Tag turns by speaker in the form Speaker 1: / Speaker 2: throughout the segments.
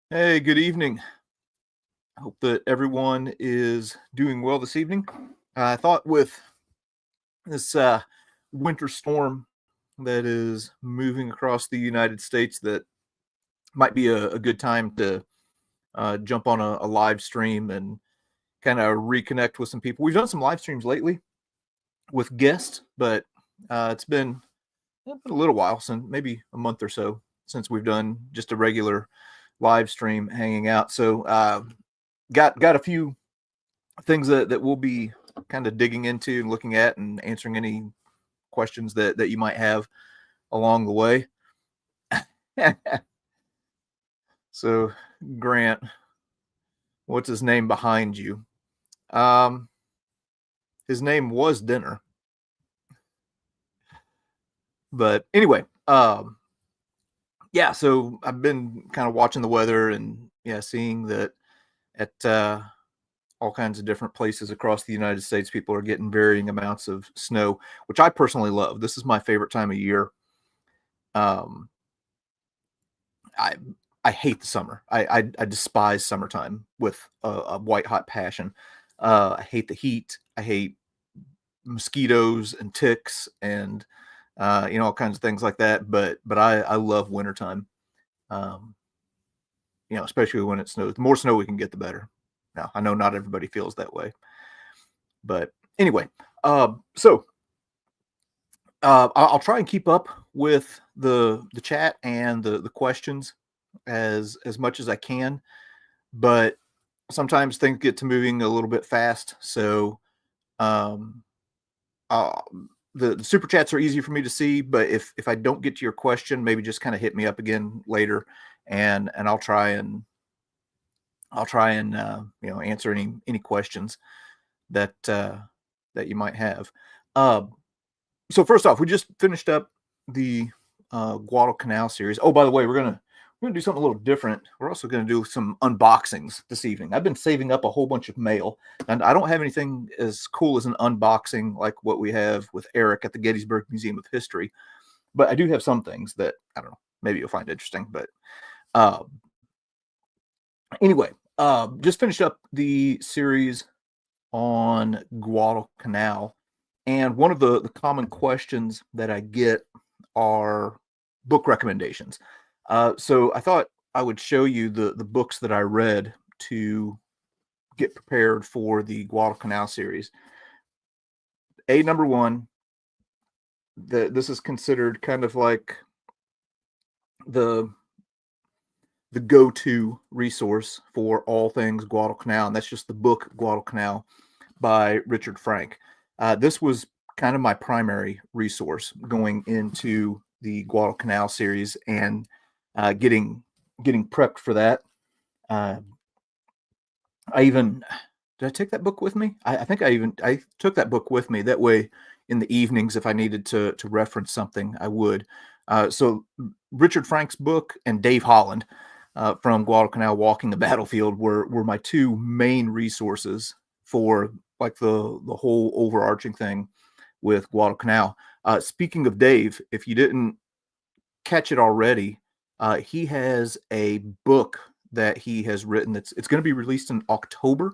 Speaker 1: Hey, good evening. I hope that everyone is doing well this evening. I thought with this winter storm that is moving across the United States, that might be a good time to jump on a live stream and kind of reconnect with some people. We've done some live streams lately with guests, but it's been a little while, since maybe a month or so since we've done just a regular live stream hanging out. So got a few things that we'll be kind of digging into and looking at and answering any questions that you might have along the way. So, Grant, what's his name behind you? Um, his name was Dinner, but anyway, yeah. So I've been kind of watching the weather and yeah, seeing that at all kinds of different places across the United States, people are getting varying amounts of snow, which I personally love. This is my favorite time of year. Um, I I hate the summer. I despise summertime with a white hot passion. I hate the heat. I hate mosquitoes and ticks and all kinds of things like that. But I love wintertime. Um, especially when it snows. The more snow we can get, the better. Now I know not everybody feels that way, but anyway. So I'll try and keep up with the chat and the questions as much as I can, but sometimes things get to moving a little bit fast. So um, uh, the super chats are easy for me to see, but if I don't get to your question, maybe just kind of hit me up again later, and I'll try and answer any questions that that you might have. Uh, so first off, we just finished up the Guadalcanal series. Oh, by the way, we're gonna do something a little different. We're also gonna do some unboxings this evening. I've been saving up a whole bunch of mail, and I don't have anything as cool as an unboxing like what we have with Eric at the Gettysburg Museum of History. But I do have some things that I don't know. Maybe you'll find interesting. But uh, anyway, just finished up the series on Guadalcanal. And one of the common questions that I get are book recommendations. So I thought I would show you the books that I read to get prepared for the Guadalcanal series. Number one, this is considered kind of like the the go-to resource for all things Guadalcanal, and that's just the book Guadalcanal by Richard Frank. This was kind of my primary resource going into the Guadalcanal series and getting prepped for that. Uh, I even did I take that book with me? I think I took that book with me. That way, in the evenings, if I needed to reference something, I would. So Richard Frank's book and Dave Holland from Guadalcanal Walking the Battlefield were my two main resources for like the whole overarching thing with Guadalcanal. Speaking of Dave, if you didn't catch it already, he has a book that he has written. It's going to be released in October,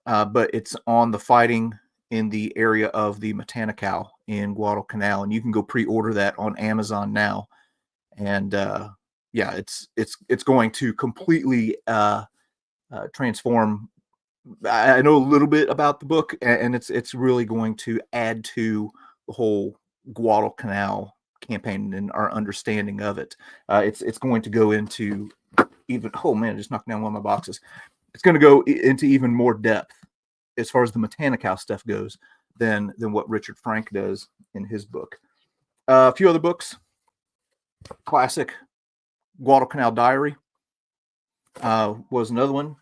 Speaker 1: but it's on the fighting in the area of the Matanical in Guadalcanal, and you can go pre-order that on Amazon now. And yeah, it's going to completely transform. I know a little bit about the book, and it's really going to add to the whole Guadalcanal campaign and our understanding of it. It's going to go into even. Oh man, I just knocked down one of my boxes. It's going to go into even more depth as far as the Matanical stuff goes than what Richard Frank does in his book. A few other books. Classic Guadalcanal Diary was another one.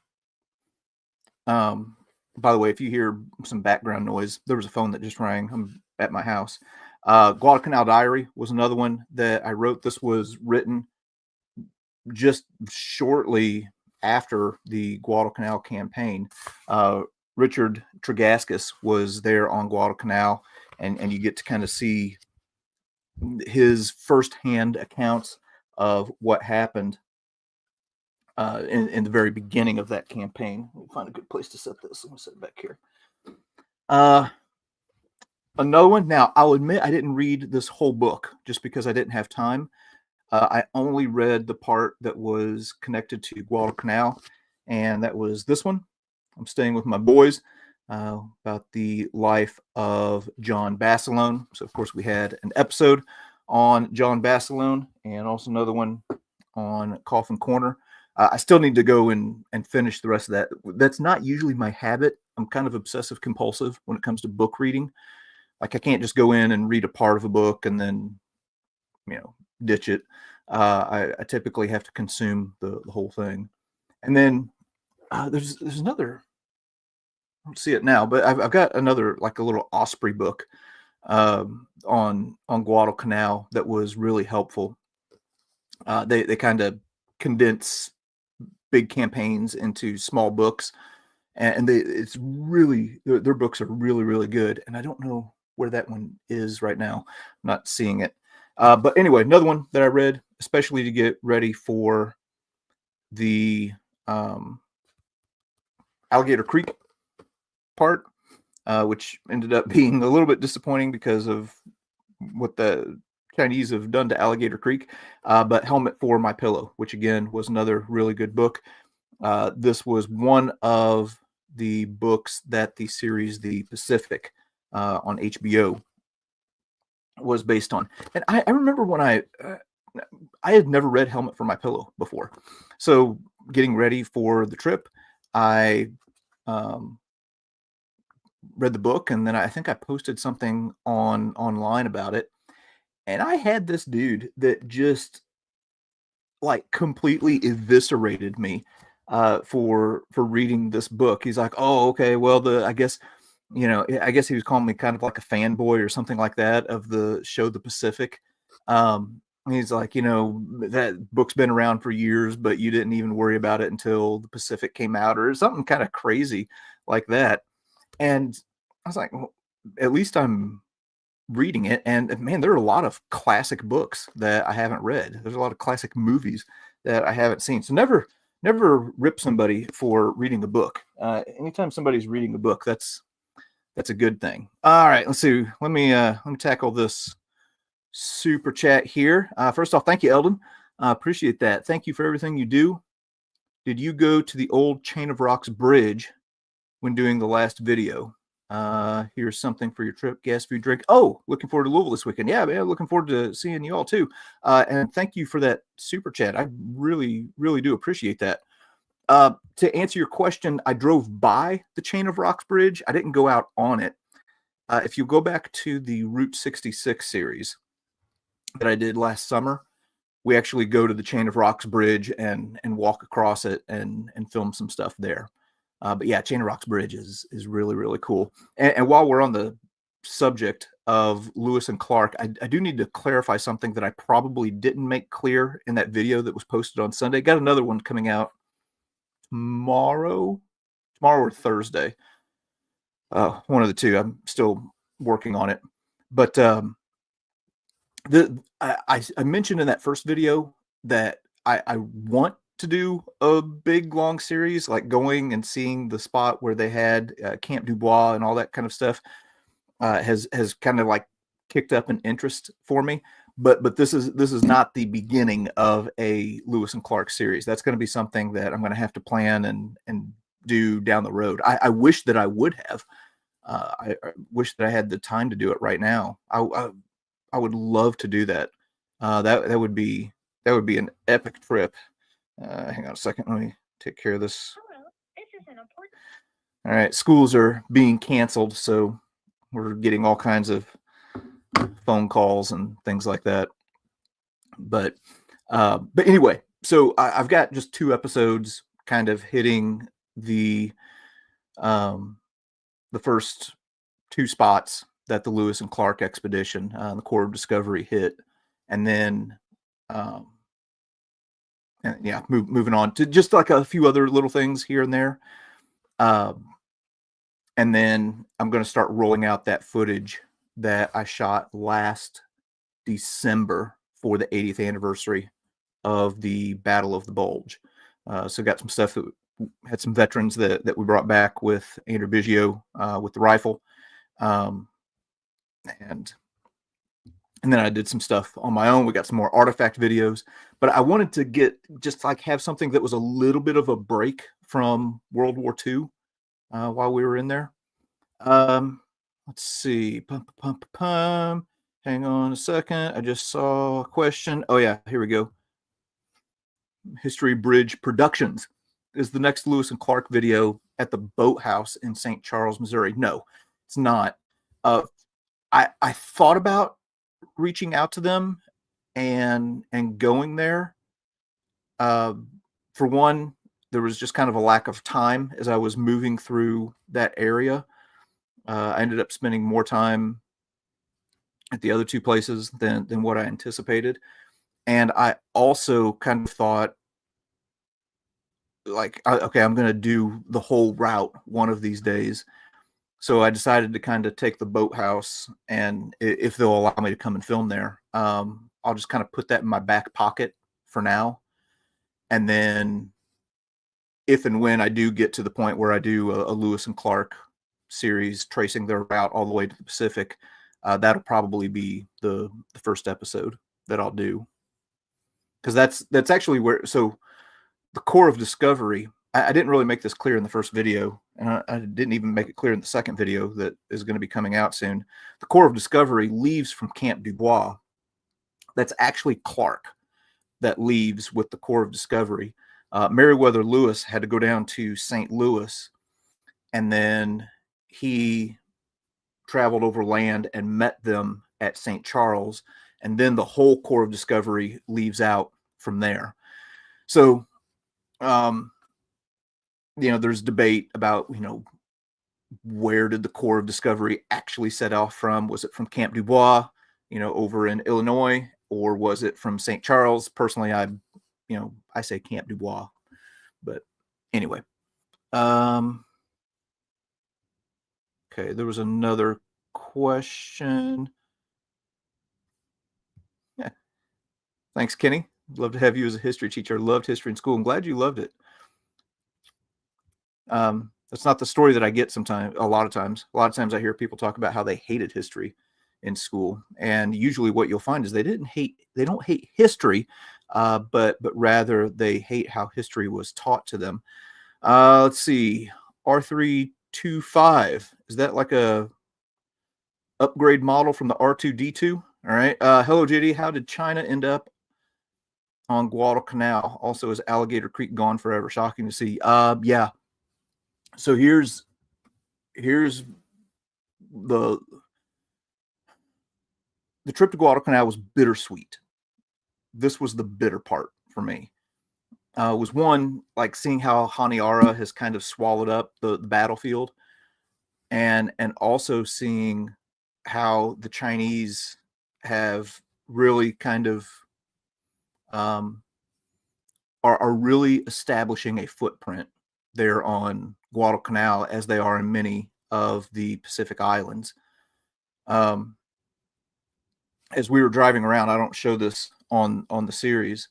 Speaker 1: By the way, if you hear some background noise, there was a phone that just rang. I'm at my house. Guadalcanal Diary was another one that I wrote. This was written just shortly after the Guadalcanal campaign. Richard Tregaskis was there on Guadalcanal, and you get to kind of see his firsthand accounts of what happened in the very beginning of that campaign. Let me find a good place to set this. Let me set it back here. Another one. Now, I'll admit I didn't read this whole book just because I didn't have time. I only read the part that was connected to Guadalcanal, and that was this one. I'm staying with my boys, about the life of John Basilone. So, of course, we had an episode on John Basilone and also another one on Coffin Corner. I still need to go and finish the rest of that. That's not usually my habit. I'm kind of obsessive compulsive when it comes to book reading. Like, I can't just go in and read a part of a book and then, ditch it. I typically have to consume the whole thing. And then there's another, I don't see it now, but I've got another, like a little Osprey book on Guadalcanal that was really helpful. They kind of condense big campaigns into small books, and it's really, their books are really, really good. And I don't know where that one is right now. I'm not seeing it. But anyway, another one that I read, especially to get ready for the Alligator Creek part, which ended up being a little bit disappointing because of what the Chinese have done to Alligator Creek. But Helmet for My Pillow, which again was another really good book. This was one of the books that the series The Pacific on HBO was based on. And I remember when I had never read Helmet for My Pillow before. So getting ready for the trip, I read the book, and then I think I posted something online about it. And I had this dude that just like completely eviscerated me for reading this book. He's like, "Oh, okay, well, I guess he was calling me kind of like a fanboy or something like that of the show The Pacific." He's like, that book's been around for years, but you didn't even worry about it until The Pacific came out, or something kind of crazy like that. And I was like, well, at least I'm reading it. And man, there are a lot of classic books that I haven't read. There's a lot of classic movies that I haven't seen. So never rip somebody for reading a book. Anytime somebody's reading a book, that's a good thing. All right, let's see. Let me tackle this super chat here. First off, thank you, Eldon. Appreciate that. Thank you for everything you do. Did you go to the old Chain of Rocks bridge when doing the last video? Here's something for your trip, gas, food, drink. Oh, looking forward to Louisville this weekend. Yeah, man, looking forward to seeing you all too. And thank you for that super chat. I really, really do appreciate that. To answer your question, I drove by the Chain of Rocks bridge. I didn't go out on it. If you go back to the Route 66 series that I did last summer, we actually go to the Chain of Rocks bridge and walk across it and film some stuff there. But yeah, Chain of Rocks bridge is really, really cool. And while we're on the subject of Lewis and Clark, I do need to clarify something that I probably didn't make clear in that video that was posted on Sunday. Got another one coming out tomorrow or Thursday. One of the two. I'm still working on it. But I mentioned in that first video that I want to do a big long series, like going and seeing the spot where they had Camp Dubois and all that kind of stuff. Has kind of like kicked up an interest for me. But this is not the beginning of a Lewis and Clark series. That's going to be something that I'm going to have to plan and do down the road. I wish that I would have. I wish that I had the time to do it right now. I would love to do that. That would be an epic trip. Hang on a second. Let me take care of this. All right, schools are being canceled, so we're getting all kinds of phone calls and things like that. But anyway, so I've got just 2 episodes kind of hitting the first 2 spots that the Lewis and Clark expedition, the Corps of Discovery, hit, and then moving on to just like a few other little things here and there. And then I'm going to start rolling out that footage that I shot last December for the 80th anniversary of the Battle of the Bulge. So got some stuff that had some veterans that we brought back with Andrew Biggio with the rifle, um, and and then I did some stuff on my own. We got some more artifact videos, but I wanted to get just like have something that was a little bit of a break from World War II while we were in there. Um, let's see. Hang on a second. I just saw a question. Oh yeah, here we go. History Bridge Productions is the next Lewis and Clark video at the Boathouse in St. Charles, Missouri. No, it's not. Uh, I thought about reaching out to them and going there. Uh, for one, there was just kind of a lack of time as I was moving through that area. I ended up spending more time at the other two places than what I anticipated, and I also kind of thought like, okay, I'm going to do the whole route one of these days. So I decided to kind of take the Boathouse, and if they'll allow me to come and film there, I'll just kind of put that in my back pocket for now. And then if and when I do get to the point where I do a Lewis and Clark series tracing their route all the way to the Pacific, that'll probably be the first episode that I'll do. Because that's actually where, so the core of discovery, I didn't really make this clear in the first video, and I didn't even make it clear in the second video that is going to be coming out soon. The core of discovery leaves from Camp Dubois. That's actually Clark that leaves with the core of discovery. Meriwether Lewis had to go down to St. Louis, and then he traveled over land and met them at St. Charles, and then the whole core of discovery leaves out from there. So there's debate about, where did the core of discovery actually set off from? Was it from Camp Dubois, over in Illinois, or was it from St. Charles? Personally, I say Camp Dubois, but anyway. Okay, there was another question. Yeah. Thanks, Kenny. Love to have you as a history teacher. Loved history in school. I'm glad you loved it. That's not the story that I get sometimes. A lot of times I hear people talk about how they hated history in school, and usually what you'll find is they don't hate history, but rather they hate how history was taught to them. Let's see, R325, is that like a upgrade model from the R2D2? All right. Hello, JD. How did China end up on Guadalcanal? Also, is Alligator Creek gone forever? Shocking to see. Yeah. So here's the trip to Guadalcanal was bittersweet. This was the bitter part for me. Was one, like seeing how Honiara has kind of swallowed up the battlefield, and also seeing how the Chinese have really kind of are really establishing a footprint there on Guadalcanal, as they are in many of the Pacific Islands. As we were driving around, I don't show this on the series,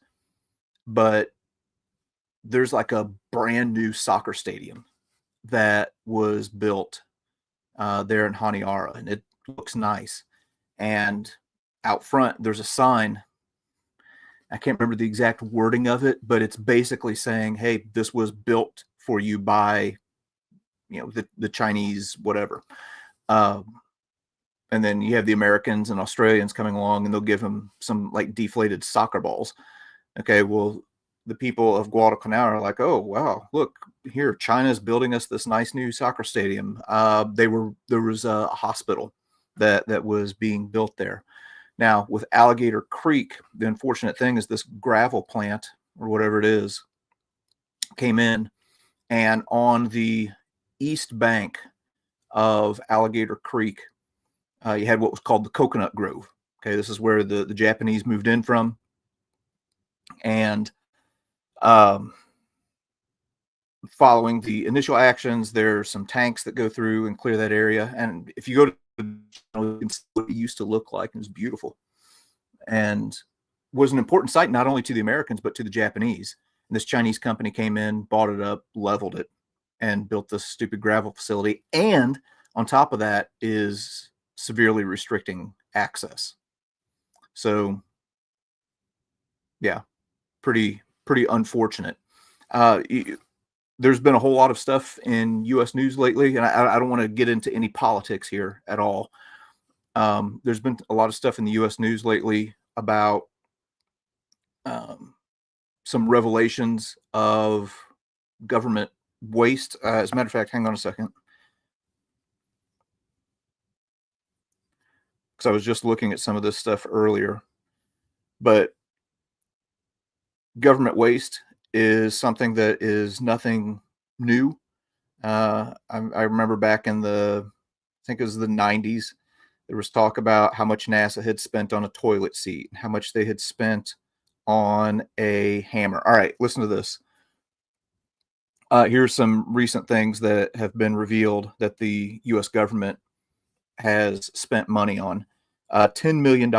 Speaker 1: but there's like a brand new soccer stadium that was built there in Honiara, and it looks nice. And out front, there's a sign. I can't remember the exact wording of it, but it's basically saying, hey, this was built for you by, the Chinese, whatever. And then you have the Americans and Australians coming along, and they'll give them some like deflated soccer balls. Okay, well, the people of Guadalcanal are like, oh, wow, look here, China's building us this nice new soccer stadium. There was a hospital that was being built there. Now, with Alligator Creek, the unfortunate thing is this gravel plant, or whatever it is, came in, and on the east bank of Alligator Creek, you had what was called the Coconut Grove. Okay, this is where the Japanese moved in from. And following the initial actions, there's some tanks that go through and clear that area. And if you go to you can see what it used to look like. It was beautiful, and was an important site not only to the Americans but to the Japanese. And this Chinese company came in, bought it up, leveled it, and built this stupid gravel facility. And on top of that is severely restricting access. So, yeah, pretty unfortunate. There's been a whole lot of stuff in U.S. news lately, and I don't want to get into any politics here at all. There's been a lot of stuff in the U.S. news lately about some revelations of government waste. As a matter of fact, hang on a second. Because I was just looking at some of this stuff earlier. But government waste is something that is nothing new. I remember back in I think it was the 90s, there was talk about how much NASA had spent on a toilet seat, how much they had spent on a hammer. All right, listen to this. Here's some recent things that have been revealed that the U.S. government has spent money on. $10 million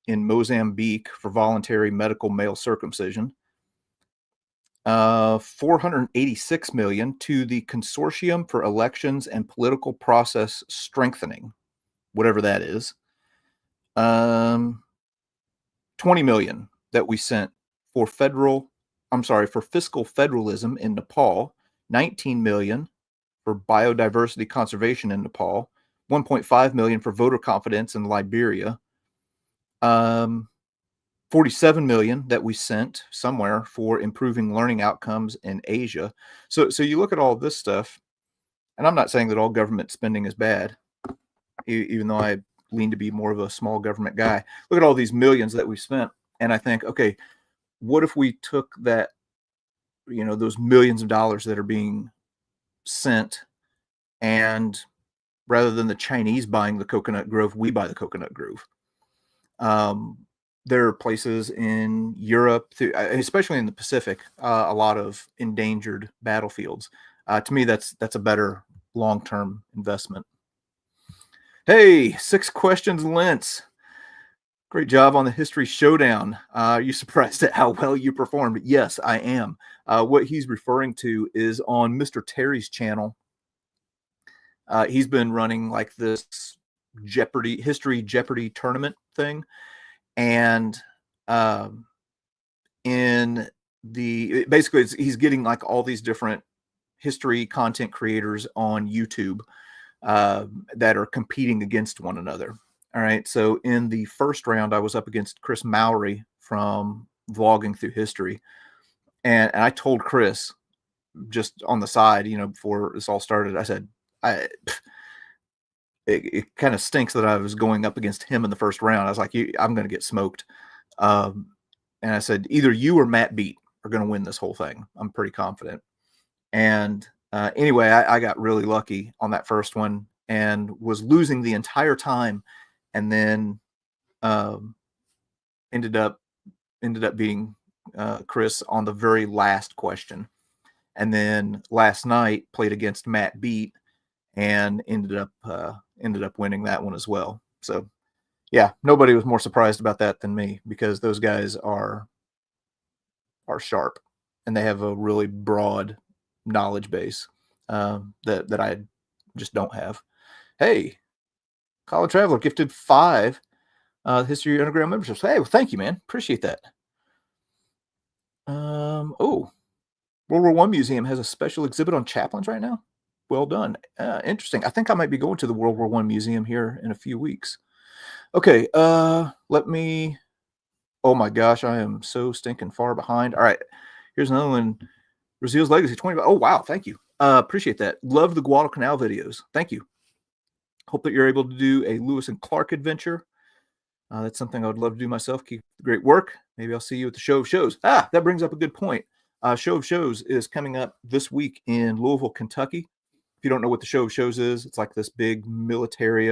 Speaker 1: in Mozambique for voluntary medical male circumcision. $486 million to the Consortium for Elections and Political Process Strengthening, whatever that is. $20 million that we sent for fiscal federalism in Nepal. $19 million for biodiversity conservation in Nepal. $1.5 million for voter confidence in Liberia. $47 million that we sent somewhere for improving learning outcomes in Asia. So you look at all this stuff, and I'm not saying that all government spending is bad, even though I lean to be more of a small government guy. Look at all these millions that we spent, and I think, okay, what if we took that, those millions of dollars that are being sent, and rather than the Chinese buying the coconut grove, we buy the coconut grove. There are places in Europe, especially in the Pacific, a lot of endangered battlefields. To me, that's a better long-term investment. Hey, 6 questions, Lentz. Great job on the history showdown. Are you surprised at how well you performed? Yes, I am. What he's referring to is on Mr. Terry's channel. He's been running like this history Jeopardy tournament thing. And basically he's getting like all these different history content creators on YouTube that are competing against one another. All right. So in the first round, I was up against Chris Mowry from Vlogging Through History. And I told Chris just on the side, before this all started, I said, it kind of stinks that I was going up against him in the first round. I was like, I'm going to get smoked. And I said, either you or Matt Beat are going to win this whole thing. I'm pretty confident. And anyway, I got really lucky on that first one and was losing the entire time. And then ended up beating Chris on the very last question. And then last night played against Matt Beat and ended up winning that one as well. So yeah, nobody was more surprised about that than me, because those guys are sharp and they have a really broad knowledge base that I just don't have. Hey, College Traveler gifted 5 History Underground memberships. Hey, well, thank you, man. Appreciate that. World War I Museum has a special exhibit on chaplains right now. Well done. Interesting. I think I might be going to the World War I Museum here in a few weeks. Okay, let me... Oh my gosh, I am so stinking far behind. All right, here's another one. Brazil's Legacy 20. Oh, wow, thank you. Appreciate that. Love the Guadalcanal videos. Thank you. Hope that you're able to do a Lewis and Clark adventure. That's something I would love to do myself. Keep the great work. Maybe I'll see you at the Show of Shows. That brings up a good point. Show of Shows is coming up this week in Louisville, Kentucky. If you don't know what the Show of Shows is, it's like this big military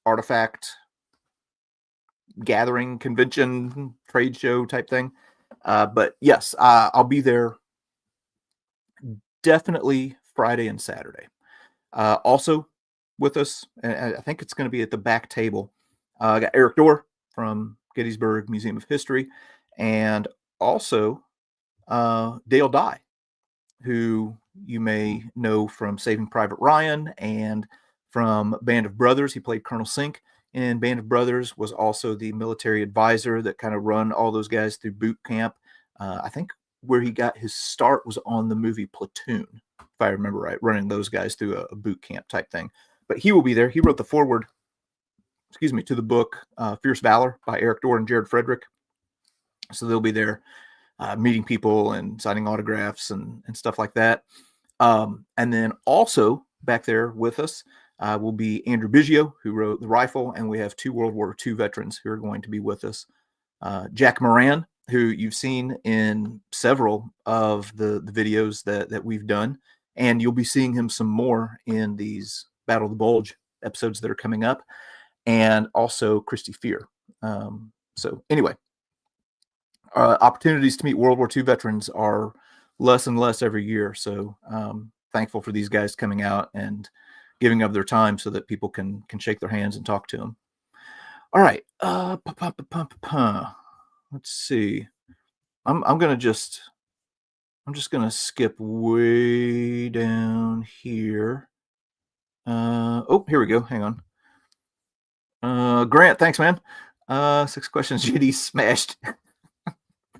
Speaker 1: artifact gathering, convention, trade show type thing. But yes, I'll be there definitely Friday and Saturday. Also with us, and I think it's going to be at the back table, I got Eric Dorr from Gettysburg Museum of History, and also Dale Dye, who you may know from Saving Private Ryan and from Band of Brothers. He played Colonel Sink in Band of Brothers, was also the military advisor that kind of run all those guys through boot camp. I think where he got his start was on the movie Platoon, if I remember right, running those guys through a boot camp type thing. But he will be there. He wrote the foreword, to the book Fierce Valor by Eric Dorr and Jared Frederick. So they'll be there meeting people and signing autographs and stuff like that. And then also back there with us will be Andrew Biggio, who wrote The Rifle, and we have 2 World War II veterans who are going to be with us. Jack Moran, who you've seen in several of the videos that we've done, and you'll be seeing him some more in these Battle of the Bulge episodes that are coming up, and also Christy Fear. So anyway, opportunities to meet World War II veterans are less and less every year. So thankful for these guys coming out and giving up their time so that people can shake their hands and talk to them. All right. Let's see. I'm just gonna skip way down here. Oh, here we go. Hang on. Grant, thanks, man. 6 questions. JD smashed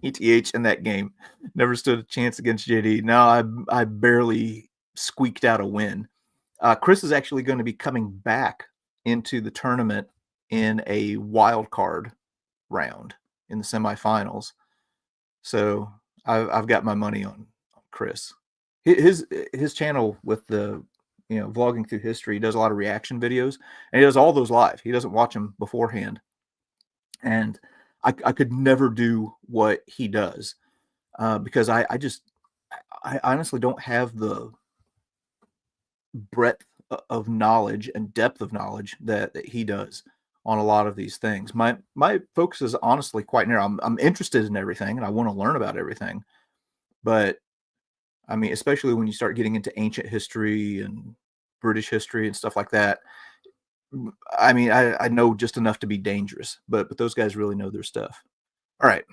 Speaker 1: ETH in that game. Never stood a chance against JD. No, I barely squeaked out a win. Chris is actually going to be coming back into the tournament in a wild card round in the semifinals. So I've got my money on Chris. His channel with the vlogging through history, he does a lot of reaction videos, and he does all those live. He doesn't watch them beforehand. And I could never do what he does because I honestly don't have the breadth of knowledge and depth of knowledge that he does on a lot of these things. My focus is honestly quite narrow. I'm interested in everything and I want to learn about everything, but I mean, especially when you start getting into ancient history and British history and stuff like that. I mean, I know just enough to be dangerous, but those guys really know their stuff. All right.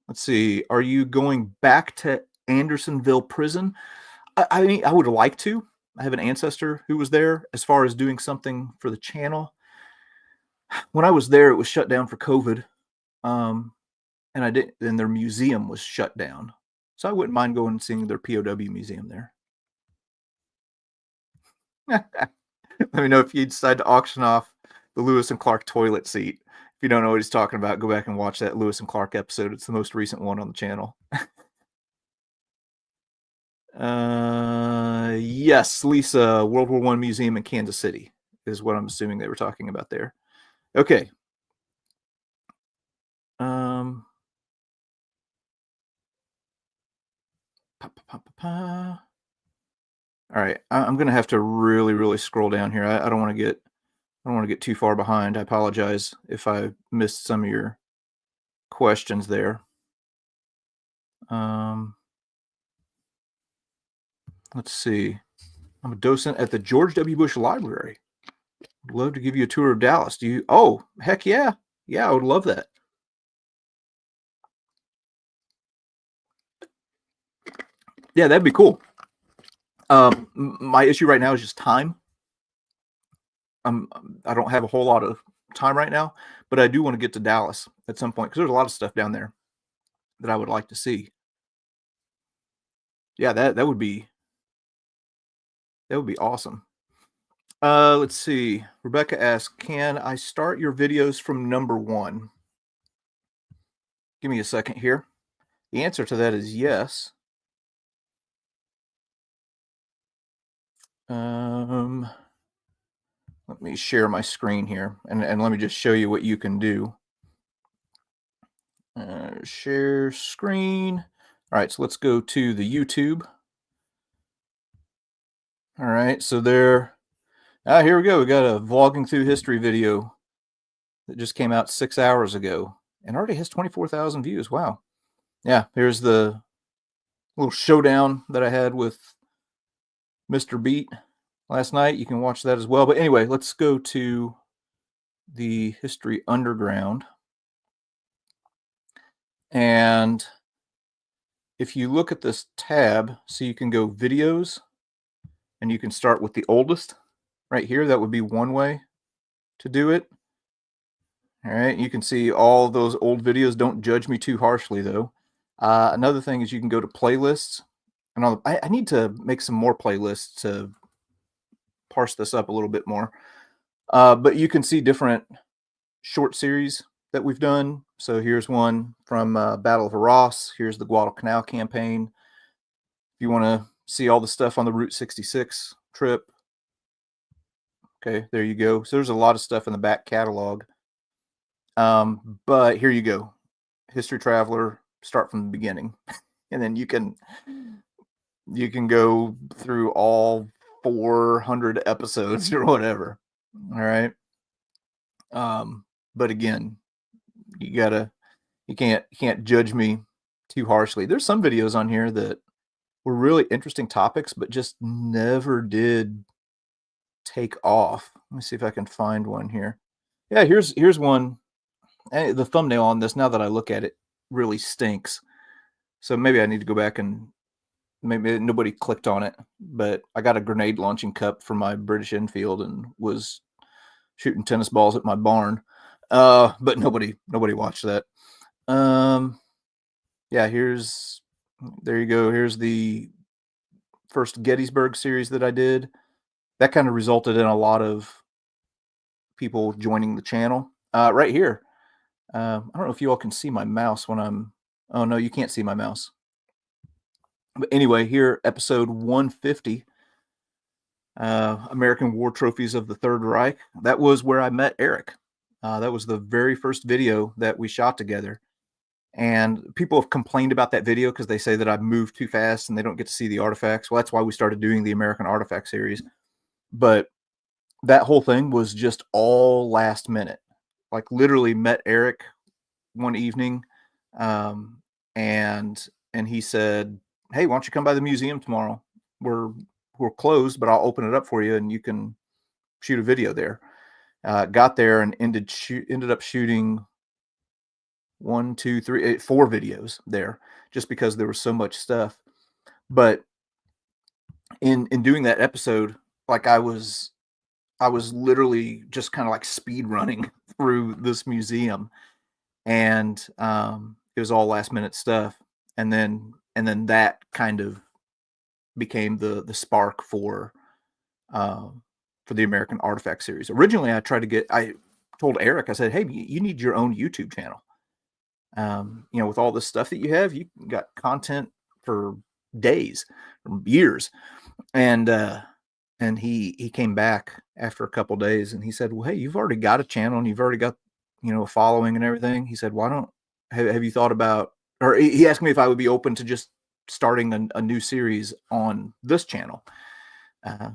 Speaker 1: Let's see. Are you going back to Andersonville prison? I mean, I would like to. I have an ancestor who was there. As far as doing something for the channel, when I was there, it was shut down for COVID, and their museum was shut down. So I wouldn't mind going and seeing their POW museum there. Let me know if you decide to auction off the Lewis and Clark toilet seat. If you don't know what he's talking about, go back and watch that Lewis and Clark episode. It's the most recent one on the channel. Yes, Lisa, World War I Museum in Kansas City is what I'm assuming they were talking about there. Okay. All right, I'm gonna have to really scroll down here. I don't want to get too far behind. I apologize if I missed some of your questions there. Let's see. I'm a docent at the George W. Bush Library. I'd love to give you a tour of Dallas. Do you? Oh, heck yeah. Yeah, I would love that. Yeah, that'd be cool. My issue right now is just time. I don't have a whole lot of time right now, but I do want to get to Dallas at some point because there's a lot of stuff down there that I would like to see. Yeah, that would be awesome. Let's see. Rebecca asks, can I start your videos from number 1? Give me a second here. The answer to that is yes. Let me share my screen here and let me just show you what you can do. Share screen. All right, so let's go to the YouTube. All right, so there. Here we go. We got a vlogging through history video that just came out 6 hours ago and already has 24,000 views. Wow. Yeah, here's the little showdown that I had with Mr. Beat last night. You can watch that as well. But anyway, let's go to the History Underground. And if you look at this tab, so you can go videos, and you can start with the oldest right here. That would be one way to do it. All right, you can see all those old videos. Don't judge me too harshly, though. Another thing is you can go to playlists, and I need to make some more playlists to parse this up a little bit more. But you can see different short series that we've done. So here's one from Battle of Arras. Here's the Guadalcanal campaign. If you want to see all the stuff on the Route 66 trip, okay, there you go. So there's a lot of stuff in the back catalog. But here you go. History Traveler, start from the beginning. And then you can go through all 400 episodes or whatever. All right. But again, you can't judge me too harshly. There's some videos on here that were really interesting topics, but just never did take off. Let me see if I can find one here. Yeah, here's one. The thumbnail on this, now that I look at it, really stinks. So maybe I need to go back and maybe nobody clicked on it, but I got a grenade launching cup for my British Enfield and was shooting tennis balls at my barn. But nobody watched that. Yeah, there you go. Here's the first Gettysburg series that I did. That kind of resulted in a lot of people joining the channel. Right here. I don't know if you all can see my mouse when I'm... Oh, no, you can't see my mouse. But anyway, here, episode 150, American War Trophies of the Third Reich. That was where I met Eric. That was the very first video that we shot together. And people have complained about that video because they say that I've moved too fast and they don't get to see the artifacts. Well, that's why we started doing the American Artifact series. But that whole thing was just all last minute. Like, literally met Eric one evening, and he said, "Hey, why don't you come by the museum tomorrow? We're closed, but I'll open it up for you and you can shoot a video there." Got there and ended up shooting 4 videos there, just because there was so much stuff. But in doing that episode, like, I was literally just kind of like speed running through this museum, and it was all last minute stuff. And then that kind of became the spark for the American Artifact series. Originally, I told Eric, I said, "Hey, you need your own YouTube channel. With all this stuff that you have, you got content for days, or years." And he came back after a couple days and he said, "Well, hey, you've already got a channel and you've already got, a following and everything." He said, "Why don't have you thought about?" Or he asked me if I would be open to just starting a new series on this channel.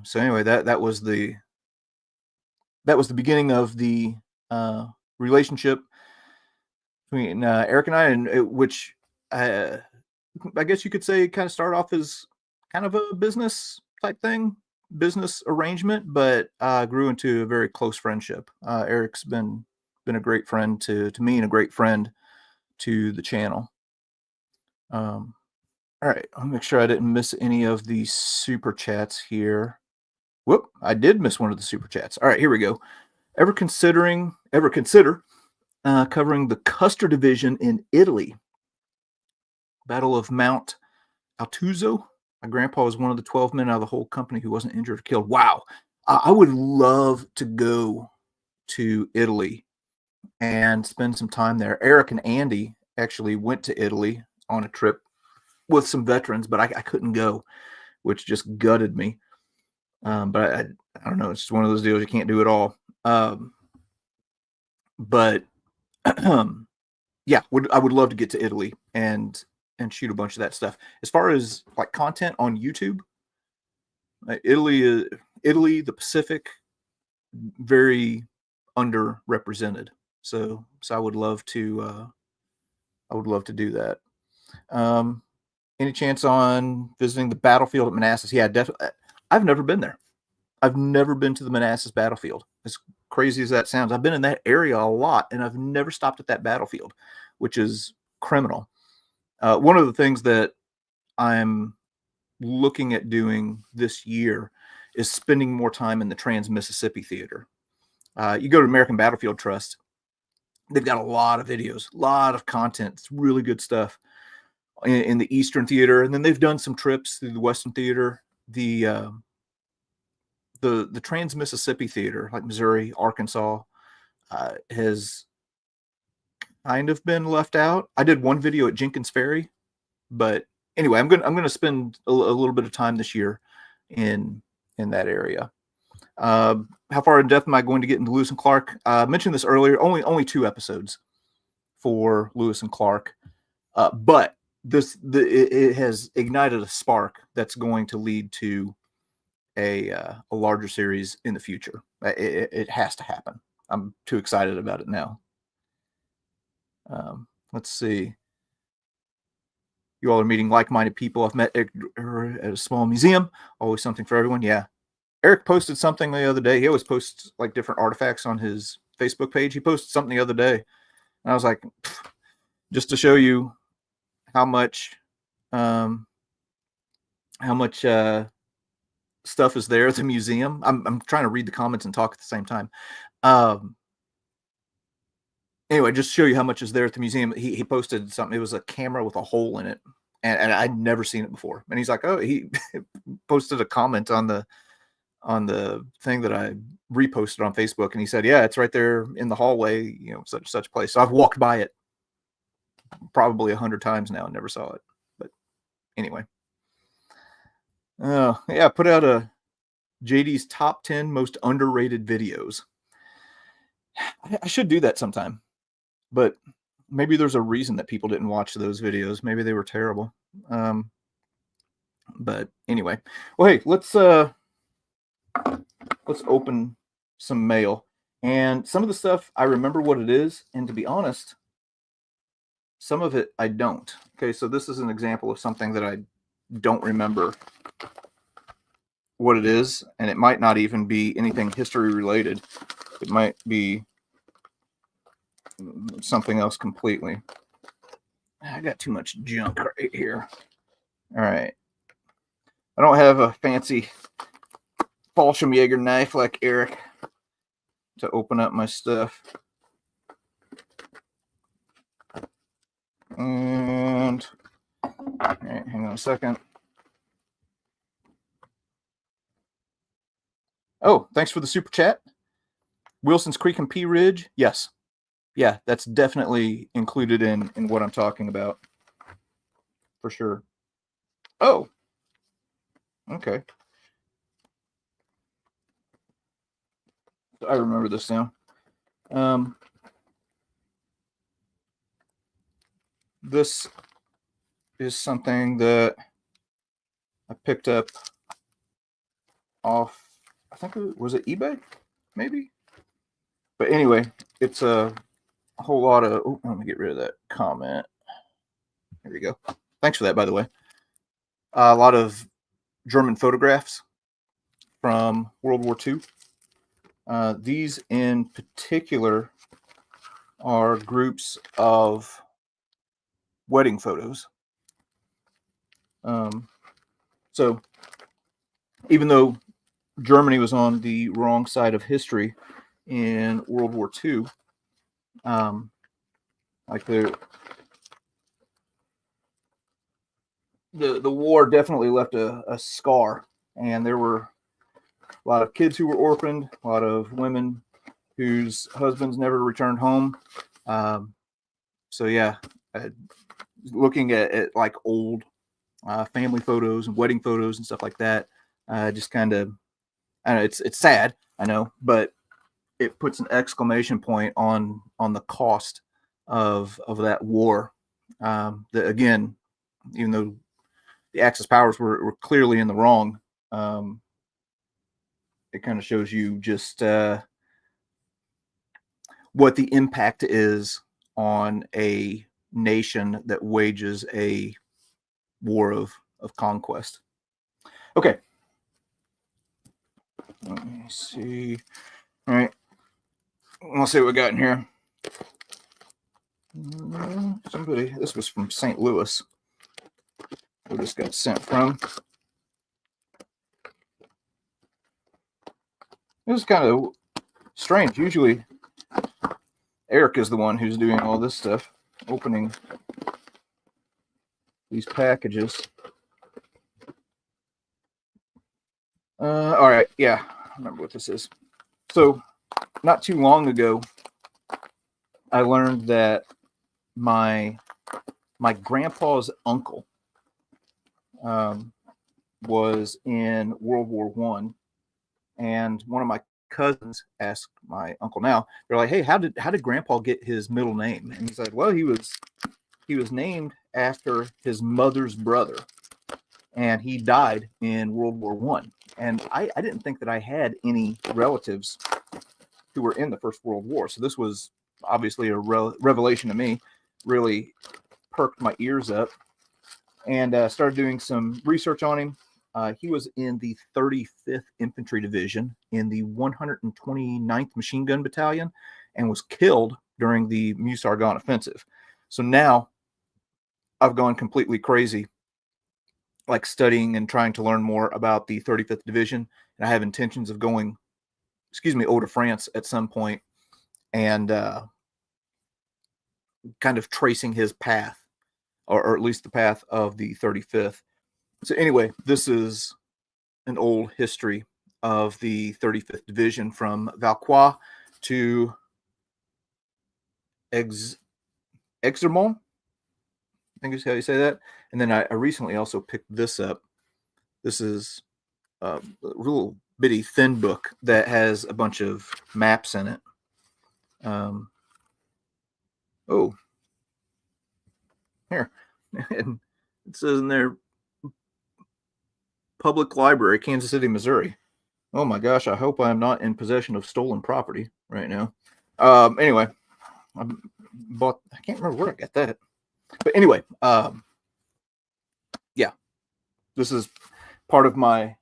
Speaker 1: So anyway, that was the beginning of the relationship between Eric and I, and which I guess you could say kind of started off as kind of a business type thing, business arrangement, but grew into a very close friendship. Eric's been a great friend to me and a great friend to the channel. All right, I'll make sure I didn't miss any of the super chats here. Whoop, I did miss one of the super chats. All right, here we go. Ever consider covering the Custer Division in Italy? Battle of Mount Altuzzo. My grandpa was one of the 12 men out of the whole company who wasn't injured or killed. Wow. I would love to go to Italy and spend some time there. Eric and Andy actually went to Italy on a trip with some veterans, but I couldn't go, which just gutted me. But I don't know. It's just one of those deals. You can't do it all. But yeah, I would love to get to Italy and shoot a bunch of that stuff. As far as like content on YouTube, Italy, the Pacific, very underrepresented. So I would love to do that. Any chance on visiting the battlefield at Manassas? Yeah, definitely. I've never been there. I've never been to the Manassas battlefield. As crazy as that sounds, I've been in that area a lot, and I've never stopped at that battlefield, which is criminal. One of the things that I'm looking at doing this year is spending more time in the Trans-Mississippi Theater. You go to American Battlefield Trust, they've got a lot of videos, a lot of content. It's really good stuff in the Eastern Theater, and then they've done some trips through the Western Theater. The Trans-Mississippi Theater, like Missouri, Arkansas, has kind of been left out. I did one video at Jenkins Ferry, but anyway, I'm gonna spend a little bit of time this year in that area. How far in depth am I going to get into Lewis and Clark? I mentioned this earlier. Only 2 episodes for Lewis and Clark, but it has ignited a spark that's going to lead to a larger series in the future. It has to happen. I'm too excited about it now. Let's see. You all are meeting like-minded people. I've met at a small museum. Always something for everyone. Yeah. Eric posted something the other day. He always posts like different artifacts on his Facebook page. He posted something the other day, and I was like, just to show you how much stuff is there at the museum. I'm trying to read the comments and talk at the same time. Anyway, just to show you how much is there at the museum. He posted something. It was a camera with a hole in it, and I'd never seen it before. And he's like, oh, he posted a comment on the thing that I reposted on Facebook, and he said, yeah, it's right there in the hallway, such place. So I've walked by it probably 100 times now and never saw it. But anyway, yeah, I put out a JD's top 10 most underrated videos. I should do that sometime, but maybe there's a reason that people didn't watch those videos. Maybe they were terrible. But anyway, well, hey, let's open some mail. And some of the stuff I remember what it is, and to be honest, some of it I don't. Okay, so this is an example of something that I don't remember what it is, and it might not even be anything history related. It might be something else completely. I got too much junk right here. All right. I don't have a fancy Fallschirmjäger knife like Eric to open up my stuff. And all right, hang on a second. Oh, thanks for the super chat. Wilson's Creek and Pea Ridge. Yes. Yeah, that's definitely included in what I'm talking about. For sure. Oh. Okay. I remember this now. This is something that I picked up off, I think was it eBay? Maybe? But anyway, it's a whole lot of, oh, let me get rid of that comment. There we go. Thanks for that, by the way. A lot of German photographs from World War II. These in particular are groups of wedding photos. So even though Germany was on the wrong side of history in World War II, like the war definitely left a scar, and there were a lot of kids who were orphaned, a lot of women whose husbands never returned home. So yeah, looking at like old family photos and wedding photos and stuff like that, just kind of, I know it's sad, I know, but it puts an exclamation point on the cost of that war. That again, even though the Axis powers were clearly in the wrong, it kind of shows you just what the impact is on a nation that wages a war of conquest. Okay. Let me see. All right. Let's see what we got in here. Somebody, this was from St. Louis, where this got sent from. It was kind of strange. Usually, Eric is the one who's doing all this stuff, opening these packages. All right, yeah, I remember what this is. So, not too long ago, I learned that my grandpa's uncle was in World War One, and one of my cousins asked my uncle. Now they're like, "Hey, how did Grandpa get his middle name?" And he's like, "Well, he was named after his mother's brother, and he died in World War One." And I didn't think that I had any relatives who were in the First World War, so this was obviously a revelation to me. Really perked my ears up, and started doing some research on him. He was in the 35th Infantry Division in the 129th Machine Gun Battalion and was killed during the Meuse-Argonne offensive. So now I've gone completely crazy, like studying and trying to learn more about the 35th Division. And I have intentions of going, over to France at some point and kind of tracing his path, or at least the path of the 35th. So anyway, this is an old history of the 35th Division from Vauquois to Exermont, I think is how you say that. And then I recently also picked this up. This is a real bitty thin book that has a bunch of maps in it. Oh, here. And it says in there, Public Library, Kansas City, Missouri. Oh my gosh, I hope I'm not in possession of stolen property right now. Anyway, I can't remember where I got that. But anyway, yeah, this is part of my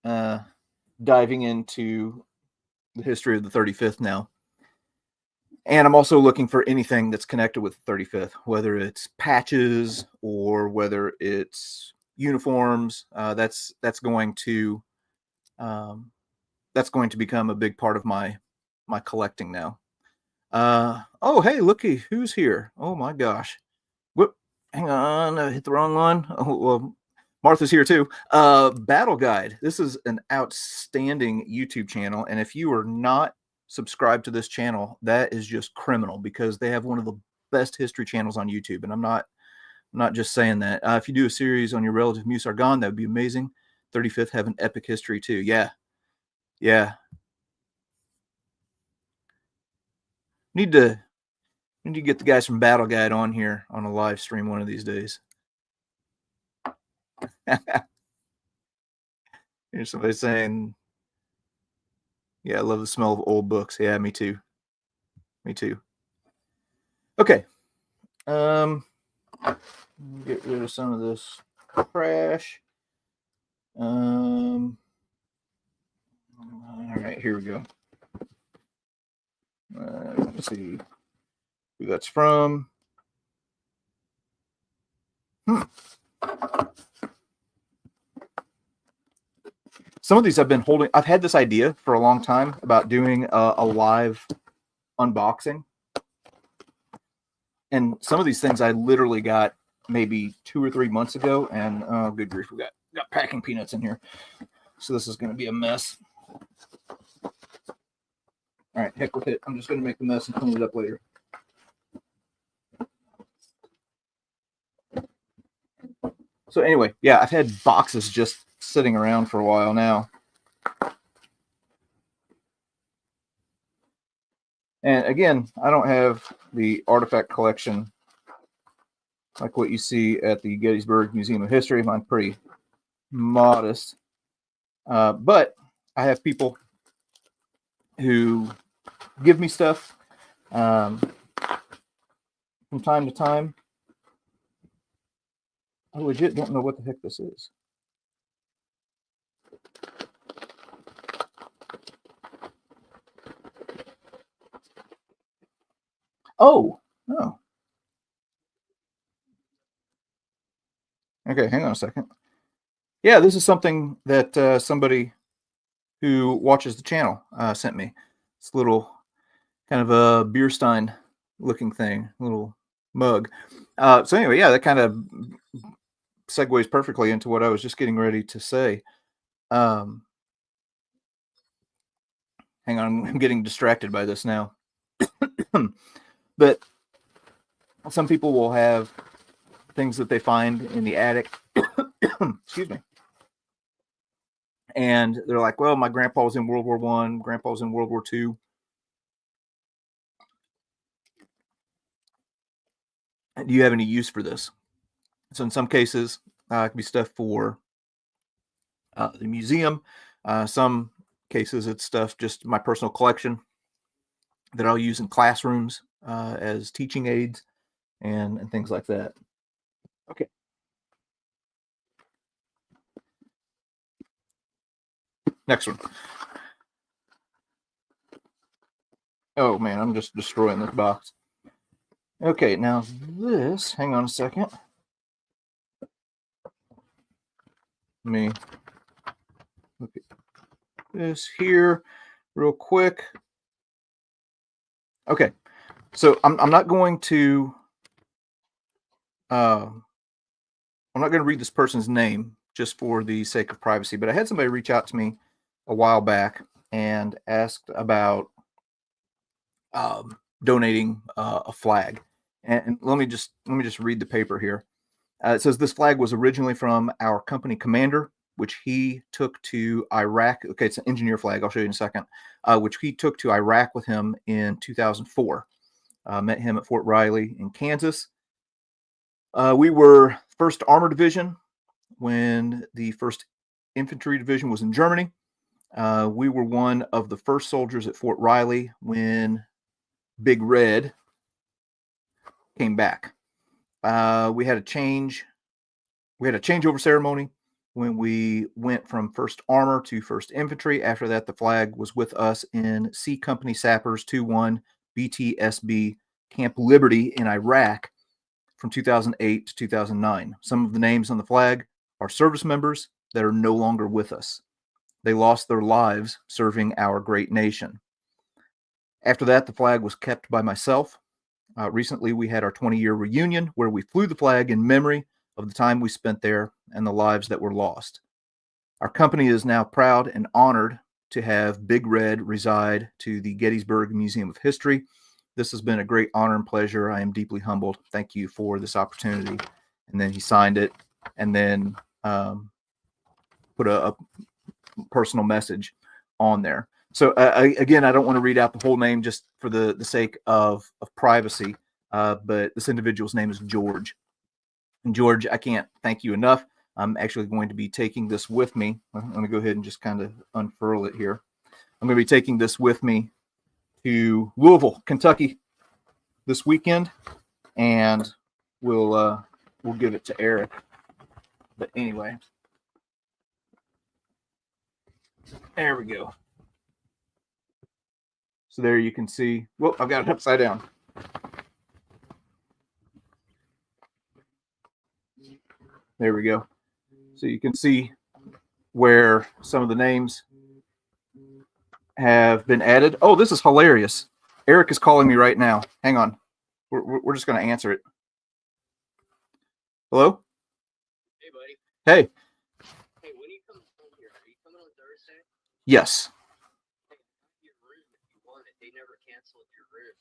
Speaker 1: diving into the history of the 35th now. And I'm also looking for anything that's connected with the 35th, whether it's patches or whether it's uniforms. That's going to become a big part of my collecting now. Oh, hey, looky, who's here? Oh my gosh. Whoop, hang on, I hit the wrong one. Oh, well, Martha's here too. Battle Guide. This is an outstanding YouTube channel, and if you are not subscribed to this channel, that is just criminal, because they have one of the best history channels on YouTube, and I'm not just saying that. If you do a series on your relative Meuse-Argonne, that would be amazing. 35th have an epic history too. Yeah. Need to get the guys from Battle Guide on here on a live stream one of these days. Here's somebody saying, yeah, I love the smell of old books. Yeah, me too. Okay. Get rid of some of this trash. All right, here we go. Let's see who that's from. Some of these I've been holding. I've had this idea for a long time about doing a live unboxing. And some of these things I literally got maybe 2 or 3 months ago. And oh, good grief, we got packing peanuts in here. So this is going to be a mess. All right, heck with it. I'm just going to make the mess and clean it up later. So anyway, yeah, I've had boxes just sitting around for a while now. And again, I don't have the artifact collection like what you see at the Gettysburg Museum of History. Mine's pretty modest. But I have people who give me stuff from time to time. I legit don't know what the heck this is. Oh, Okay, hang on a second. Yeah, this is something that somebody who watches the channel sent me. It's a little kind of a beer stein looking thing, little mug. So anyway, yeah, that kind of segues perfectly into what I was just getting ready to say. Um, Hang on, I'm getting distracted by this now. But some people will have things that they find in the attic. Excuse me. And they're like, well, my grandpa was in World War One, grandpa was in World War Two. Do you have any use for this? So in some cases, it can be stuff for the museum. Some cases, it's stuff just my personal collection that I'll use in classrooms as teaching aids and things like that. Okay. Next one. Oh man, I'm just destroying this box. Okay, now this, hang on a second. Let me look at this here real quick. Okay, so I'm not going to I'm not going to read this person's name just for the sake of privacy, but I had somebody reach out to me a while back and asked about donating a flag. And let me just read the paper here. It says this flag was originally from our company commander, which he took to Iraq. Okay, it's an engineer flag. I'll show you in a second. Which he took to Iraq with him in 2004. Met him at Fort Riley in Kansas. We were 1st Armored Division when the 1st Infantry Division was in Germany. We were one of the first soldiers at Fort Riley when Big Red came back. We had a changeover ceremony when we went from 1st Armor to 1st Infantry. After that, the flag was with us in C Company Sappers 2-1 BTSB Camp Liberty in Iraq from 2008 to 2009. Some of the names on the flag are service members that are no longer with us. They lost their lives serving our great nation. After that, the flag was kept by myself. Recently, we had our 20-year reunion where we flew the flag in memory of the time we spent there and the lives that were lost. Our company is now proud and honored to have Big Red reside to the Gettysburg Museum of History. This has been a great honor and pleasure. I am deeply humbled. Thank you for this opportunity. And then he signed it and then put a personal message on there. So again, I don't want to read out the whole name just for the sake of privacy, but this individual's name is George. And George, I can't thank you enough. I'm actually going to be taking this with me. I'm going to go ahead and just kind of unfurl it here. I'm going to be taking this with me to Louisville, Kentucky this weekend, and we'll give it to Eric. But anyway, there we go. So there you can see. Whoa, I've got it upside down. There we go. So you can see where some of the names have been added. Oh, this is hilarious. Eric is calling me right now. Hang on. We're just going to answer it. Hello?
Speaker 2: Hey, buddy.
Speaker 1: Hey.
Speaker 2: Hey, when are you coming home here? Are you coming on Thursday?
Speaker 1: Yes.
Speaker 2: Hey, your room if you want it. They never canceled your room.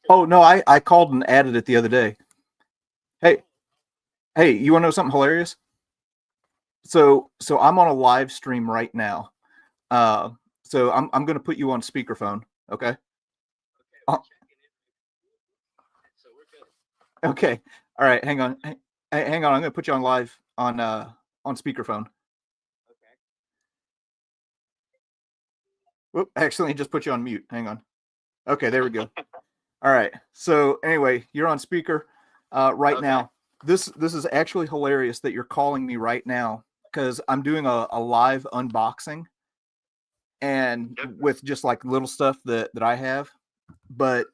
Speaker 1: Oh, no, I called and added it the other day. Hey, you want to know something hilarious? So I'm on a live stream right now. So I'm going to put you on speakerphone. Okay.
Speaker 2: Okay, we're checking in. So we're good.
Speaker 1: Okay. All right. Hang on. Hang on. I'm going to put you on live on speakerphone.
Speaker 2: Okay.
Speaker 1: Whoop, I accidentally just put you on mute. Hang on. Okay, there we go. All right. So anyway, you're on speaker right
Speaker 2: Okay.
Speaker 1: now. This is actually hilarious that you're calling me right now because I'm doing a live unboxing and with just like little stuff that I have. But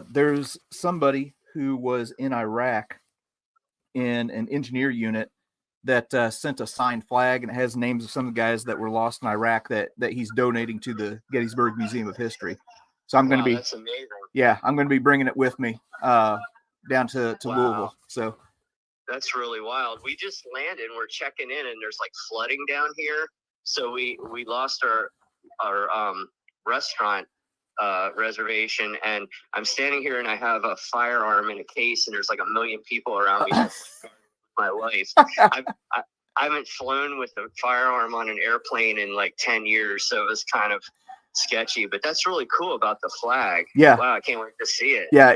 Speaker 1: there's somebody who was in Iraq in an engineer unit that sent a signed flag, and it has names of some of the guys that were lost in Iraq that he's donating to the Gettysburg Museum of History. So I'm going to be,
Speaker 2: that's amazing.
Speaker 1: yeah, I'm going to be bringing it with me down to Louisville. So
Speaker 2: that's really wild. We just landed and we're checking in, and there's like flooding down here. So we lost our restaurant reservation, and I'm standing here and I have a firearm in a case, and there's like 1 million people around me. My life. I haven't flown with a firearm on an airplane in like 10 years, so it was kind of sketchy, but that's really cool about the flag.
Speaker 1: Yeah.
Speaker 2: Wow, I can't wait to see it.
Speaker 1: Yeah,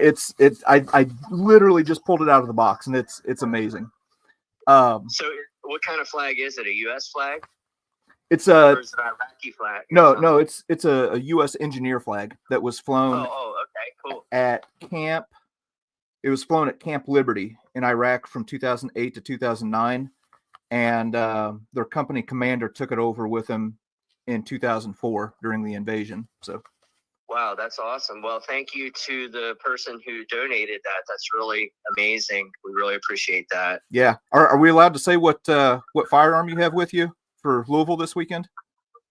Speaker 1: I literally just pulled it out of the box, and it's amazing.
Speaker 2: So what kind of flag is it? A US flag?
Speaker 1: It's
Speaker 2: or is it an Iraqi flag?
Speaker 1: No, it's a US engineer flag that was flown
Speaker 2: okay, cool.
Speaker 1: at camp. It was flown at Camp Liberty in Iraq from 2008 to 2009, and their company commander took it over with him in 2004 during the invasion. So,
Speaker 2: wow, that's awesome. Well, thank you to the person who donated that. That's really amazing. We really appreciate that.
Speaker 1: Yeah, are we allowed to say what firearm you have with you for Louisville this weekend?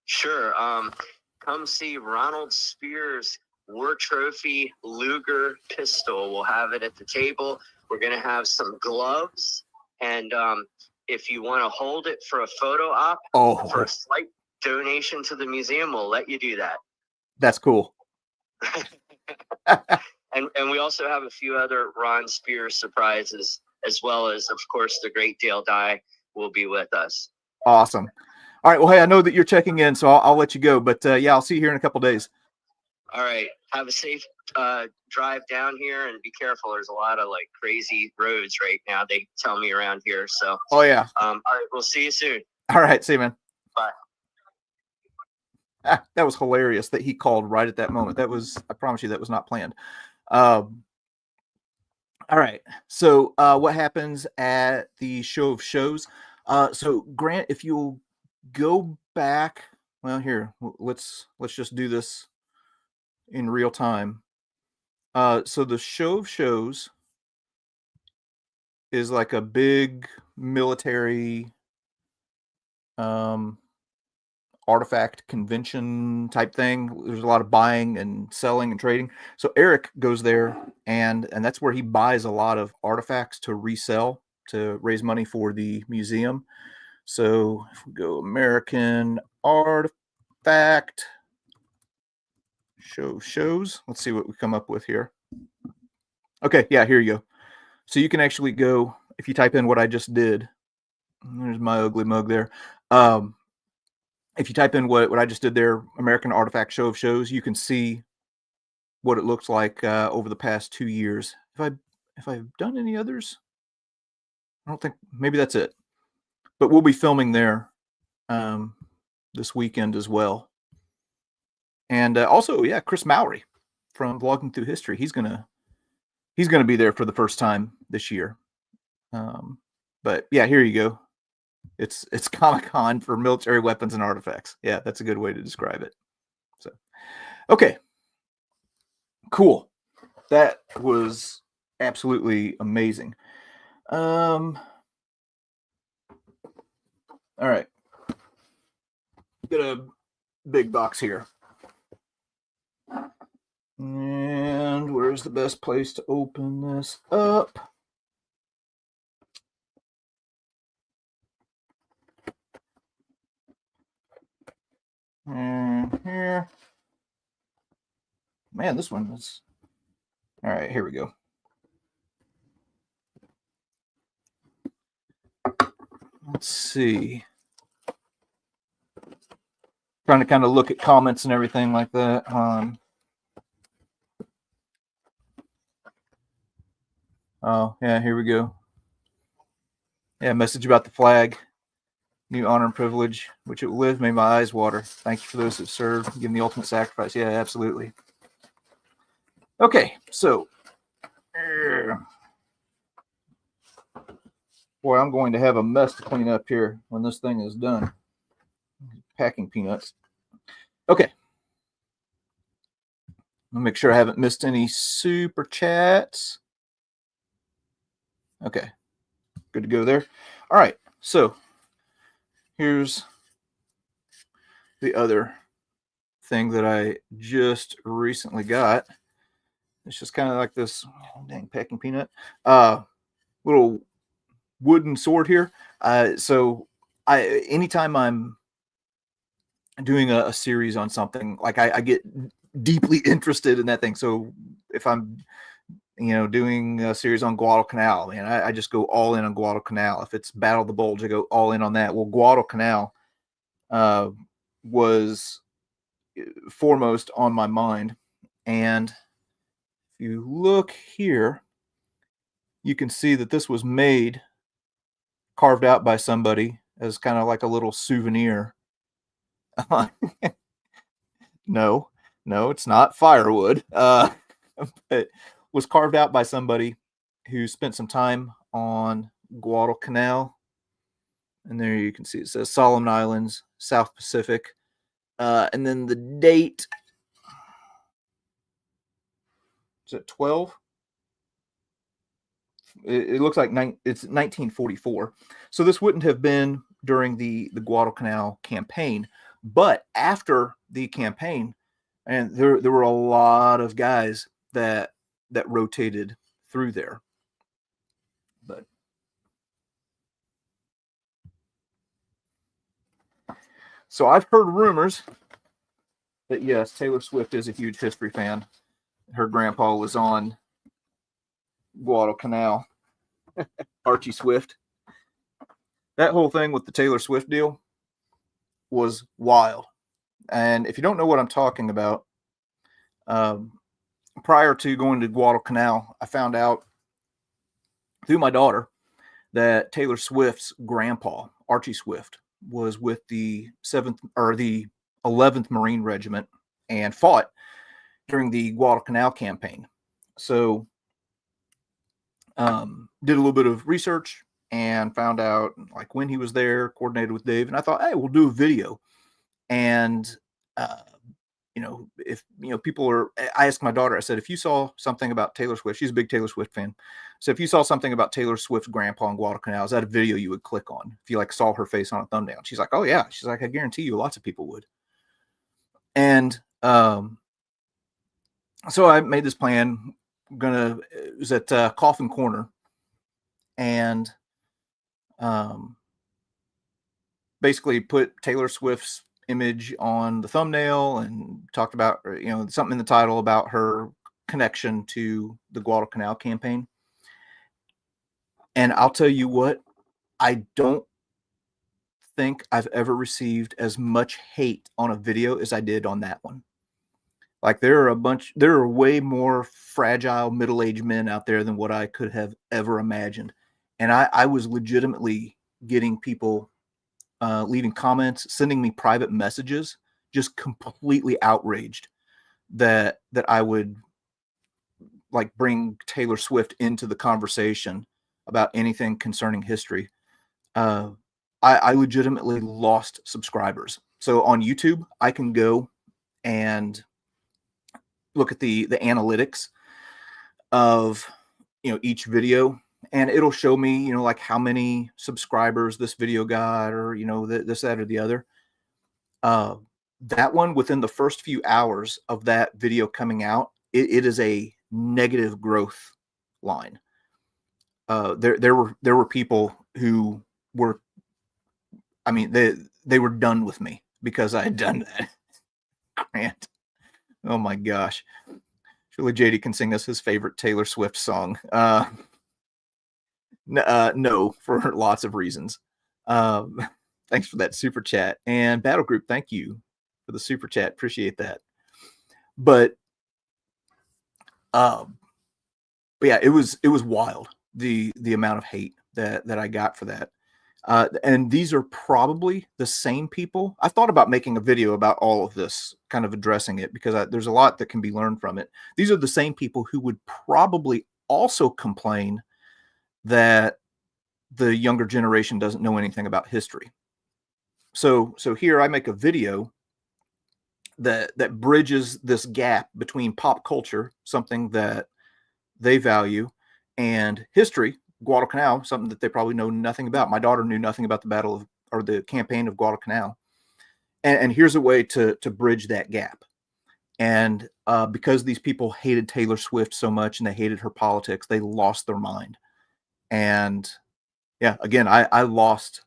Speaker 2: Sure. Come see Ronald Spears' War Trophy Luger pistol. We'll have it at the table. We're going to have some gloves. And if you want to hold it for a photo op for a slight donation to the museum, we'll let you do that.
Speaker 1: That's cool.
Speaker 2: and we also have a few other Ron Spears surprises, as well as, of course, the great Dale Dye will be with us.
Speaker 1: Awesome. All right. Well, hey, I know that you're checking in, so I'll let you go. But yeah, I'll see you here in a couple days.
Speaker 2: All right. Have a safe drive down here, and be careful. There's a lot of like crazy roads right now, they tell me, around here. So.
Speaker 1: Oh yeah.
Speaker 2: All right. We'll see you soon.
Speaker 1: All right. See you, man.
Speaker 2: Bye.
Speaker 1: That was hilarious that he called right at that moment. I promise you, that was not planned. All right. So what happens at the Show of Shows? So Grant, if you'll go back, well, here, let's just do this in real time. So the Show of Shows is like a big military artifact convention type thing. There's a lot of buying and selling and trading. So Eric goes there, and that's where he buys a lot of artifacts to resell to raise money for the museum. So if we go American Artifact Shows, let's see what we come up with here. Okay, yeah, here you go. So you can actually go, if you type in what I just did, there's my ugly mug there. If you type in what I just did there, American Artifact Show of Shows, you can see what it looks like over the past 2 years. If I've done any others, I don't think, maybe that's it. But we'll be filming there this weekend as well. And also, yeah, Chris Mowry from Vlogging Through History. He's gonna be there for the first time this year. But yeah, here you go. It's Comic-Con for military weapons and artifacts. Yeah, that's a good way to describe it. So, okay, cool. That was absolutely amazing. All right, got a big box here. And where's the best place to open this up? And here. Man, this one is... All right, here we go. Let's see. Trying to kind of look at comments and everything like that. Oh, yeah, here we go. Yeah, message about the flag. New honor and privilege, which it will live, made my eyes water. Thank you for those that served, given the ultimate sacrifice. Yeah, absolutely. Okay, so boy, I'm going to have a mess to clean up here when this thing is done. Packing peanuts. Okay. I'll make sure I haven't missed any super chats. Okay, good to go there. All right, So here's the other thing that I just recently got. It's just kind of like this, oh, dang, packing peanut, little wooden sword here. So anytime I'm doing a series on something, like I get deeply interested in that thing. So if I'm, doing a series on Guadalcanal, man, I just go all in on Guadalcanal. If it's Battle of the Bulge, I go all in on that. Well, Guadalcanal was foremost on my mind. And if you look here, you can see that this was made, carved out by somebody as kind of like a little souvenir. No, no, it's not firewood. But was carved out by somebody who spent some time on Guadalcanal. And there you can see it says Solomon Islands, South Pacific. And then the date, is it 12? It looks like it's 1944. So this wouldn't have been during the Guadalcanal campaign, but after the campaign, and there were a lot of guys that rotated through there. But so I've heard rumors that yes, Taylor Swift is a huge history fan. Her grandpa was on Guadalcanal, Archie Swift. That whole thing with the Taylor Swift deal was wild. And if you don't know what I'm talking about, prior to going to Guadalcanal, I found out through my daughter that Taylor Swift's grandpa, Archie Swift, was with the 7th or the 11th Marine Regiment and fought during the Guadalcanal campaign. So did a little bit of research and found out like when he was there, coordinated with Dave, and I thought, hey, we'll do a video. And if people are, I asked my daughter, I said, if you saw something about Taylor Swift, she's a big Taylor Swift fan. So if you saw something about Taylor Swift's grandpa in Guadalcanal, is that a video you would click on? If you like saw her face on a thumbnail? She's like, oh yeah. She's like, I guarantee you lots of people would. And so I made this plan. It was at Coffin Corner, and basically put Taylor Swift's image on the thumbnail and talked about, something in the title about her connection to the Guadalcanal campaign. And I'll tell you what, I don't think I've ever received as much hate on a video as I did on that one. Like there are way more fragile middle-aged men out there than what I could have ever imagined. And I was legitimately getting people leaving comments, sending me private messages, just completely outraged that I would like bring Taylor Swift into the conversation about anything concerning history. I legitimately lost subscribers. So on YouTube, I can go and look at the analytics of each video, and it'll show me like how many subscribers this video got, or this, that, or the other. That one, within the first few hours of that video coming out, it is a negative growth line. There were people who were, I mean, they were done with me because I had done that. Grant, oh my gosh, surely JD can sing us his favorite Taylor Swift song. No, for lots of reasons. Thanks for that super chat. And Battle Group, thank you for the super chat. Appreciate that. But yeah, it was wild, the amount of hate that I got for that. And these are probably the same people. I thought about making a video about all of this, kind of addressing it, because there's a lot that can be learned from it. These are the same people who would probably also complain that the younger generation doesn't know anything about history. So here I make a video that bridges this gap between pop culture, something that they value, and history, Guadalcanal, something that they probably know nothing about. My daughter knew nothing about the battle of, or the campaign of Guadalcanal. And here's a way to bridge that gap. And because these people hated Taylor Swift so much and they hated her politics, they lost their mind. And yeah, again, I lost.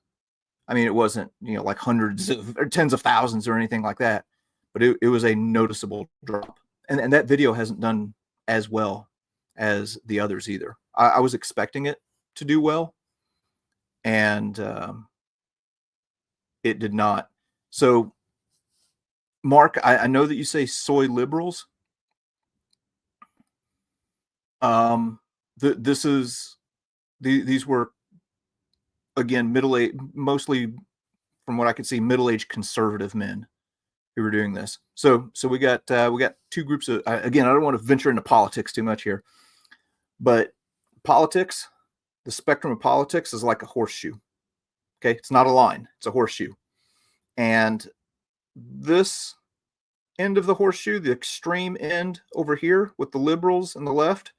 Speaker 1: I mean, it wasn't, like hundreds of or tens of thousands or anything like that, but it was a noticeable drop. And that video hasn't done as well as the others either. I was expecting it to do well, and it did not. So, Mark, I know that you say soy liberals. This is these were, again, middle age, mostly from what I could see, middle-aged conservative men who were doing this. So we got two groups of, again, I don't want to venture into politics too much here, but politics, the spectrum of politics is like a horseshoe. Okay, it's not a line, it's a horseshoe. And this end of the horseshoe, the extreme end over here with the liberals and the left,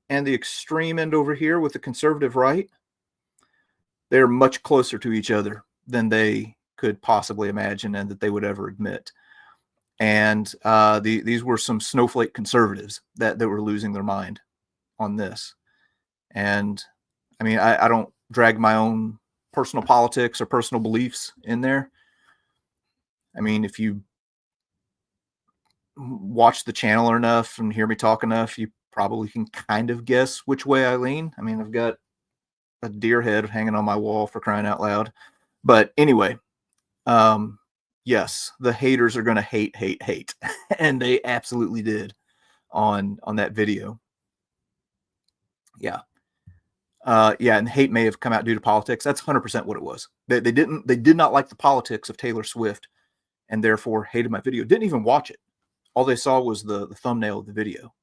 Speaker 1: and the extreme end over here with the conservative right, they're much closer to each other than they could possibly imagine and that they would ever admit. And these were some snowflake conservatives that were losing their mind on this. And I mean, I don't drag my own personal politics or personal beliefs in there. I mean, if you watch the channel enough and hear me talk enough, you probably can kind of guess which way I lean. I mean, I've got a deer head hanging on my wall, for crying out loud. But anyway, yes, the haters are going to hate, and they absolutely did on that video. Yeah. Yeah, and hate may have come out due to politics. That's 100% what it was. They did not like the politics of Taylor Swift, and therefore hated my video. Didn't even watch it. All they saw was the thumbnail of the video.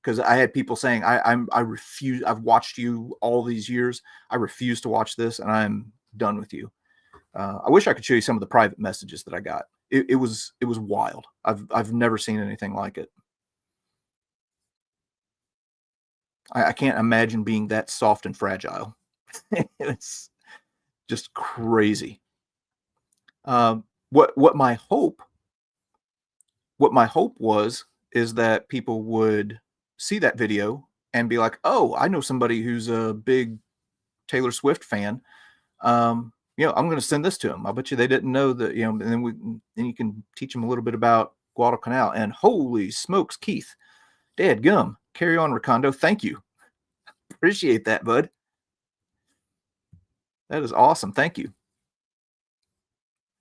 Speaker 1: Because I had people saying, I refuse. I've watched you all these years. I refuse to watch this, and I'm done with you. I wish I could show you some of the private messages that I got. It was wild. I've never seen anything like it. I can't imagine being that soft and fragile. It's just crazy. What my hope was is that people would see that video and be like, oh, I know somebody who's a big Taylor Swift fan. I'm going to send this to them. I bet you they didn't know that, and then you can teach them a little bit about Guadalcanal. And holy smokes, Keith, dad gum, carry on, Ricondo. Thank you. Appreciate that, bud. That is awesome. Thank you.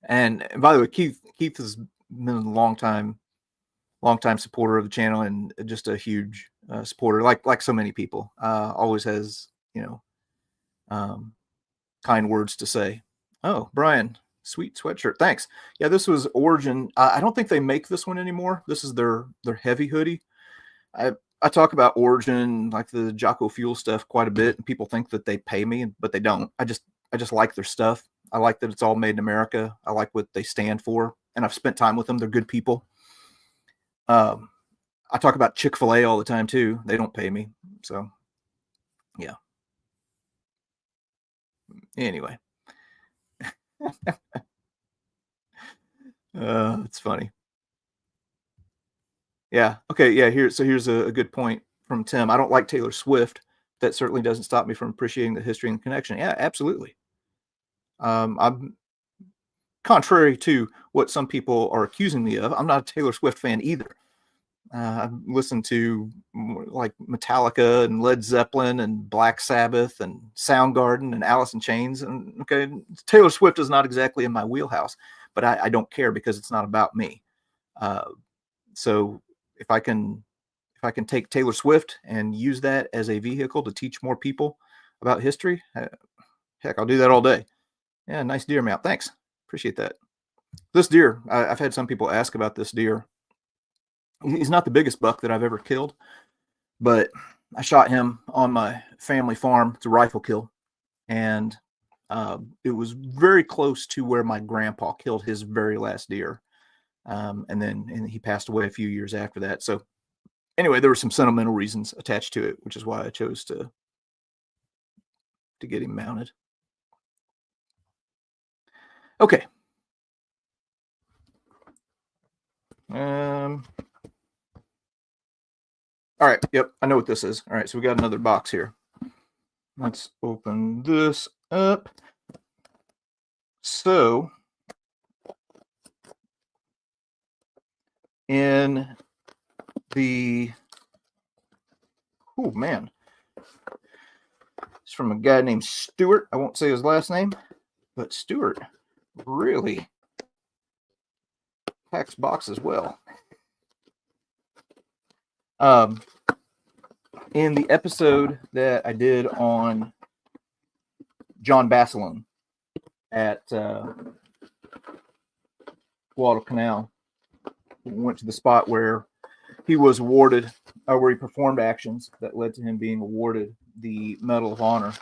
Speaker 1: And by the way, Keith has been a long time supporter of the channel and just a huge supporter, like so many people. Always has, kind words to say. Oh, Brian, sweet sweatshirt. Thanks. Yeah, this was Origin. I don't think they make this one anymore. This is their heavy hoodie. I talk about Origin, like the Jocko Fuel stuff, quite a bit, and people think that they pay me, but they don't. I just like their stuff. I like that it's all made in America. I like what they stand for, and I've spent time with them. They're good people. I talk about Chick-fil-A all the time too. They don't pay me, so yeah. Anyway, it's funny. Yeah. Okay. Yeah. Here's a good point from Tim. I don't like Taylor Swift. That certainly doesn't stop me from appreciating the history and the connection. Yeah, absolutely. I'm contrary to what some people are accusing me of. I'm not a Taylor Swift fan either. I've listened to like Metallica and Led Zeppelin and Black Sabbath and Soundgarden and Alice in Chains. And okay, Taylor Swift is not exactly in my wheelhouse, but I don't care because it's not about me. So if I can take Taylor Swift and use that as a vehicle to teach more people about history, heck, I'll do that all day. Yeah, nice deer mount. Thanks. Appreciate that. This deer, I've had some people ask about this deer. He's not the biggest buck that I've ever killed, but I shot him on my family farm. It's a rifle kill. And it was very close to where my grandpa killed his very last deer. And he passed away a few years after that. So anyway, there were some sentimental reasons attached to it, which is why I chose to to get him mounted. Okay. All right. Yep. I know what this is. All right. So we got another box here. Let's open this up. So in the, oh man, it's from a guy named Stuart. I won't say his last name, but Stuart really packs boxes well. In the episode that I did on John Basilone at Guadalcanal, we went to the spot where he was awarded, where he performed actions that led to him being awarded the Medal of Honor.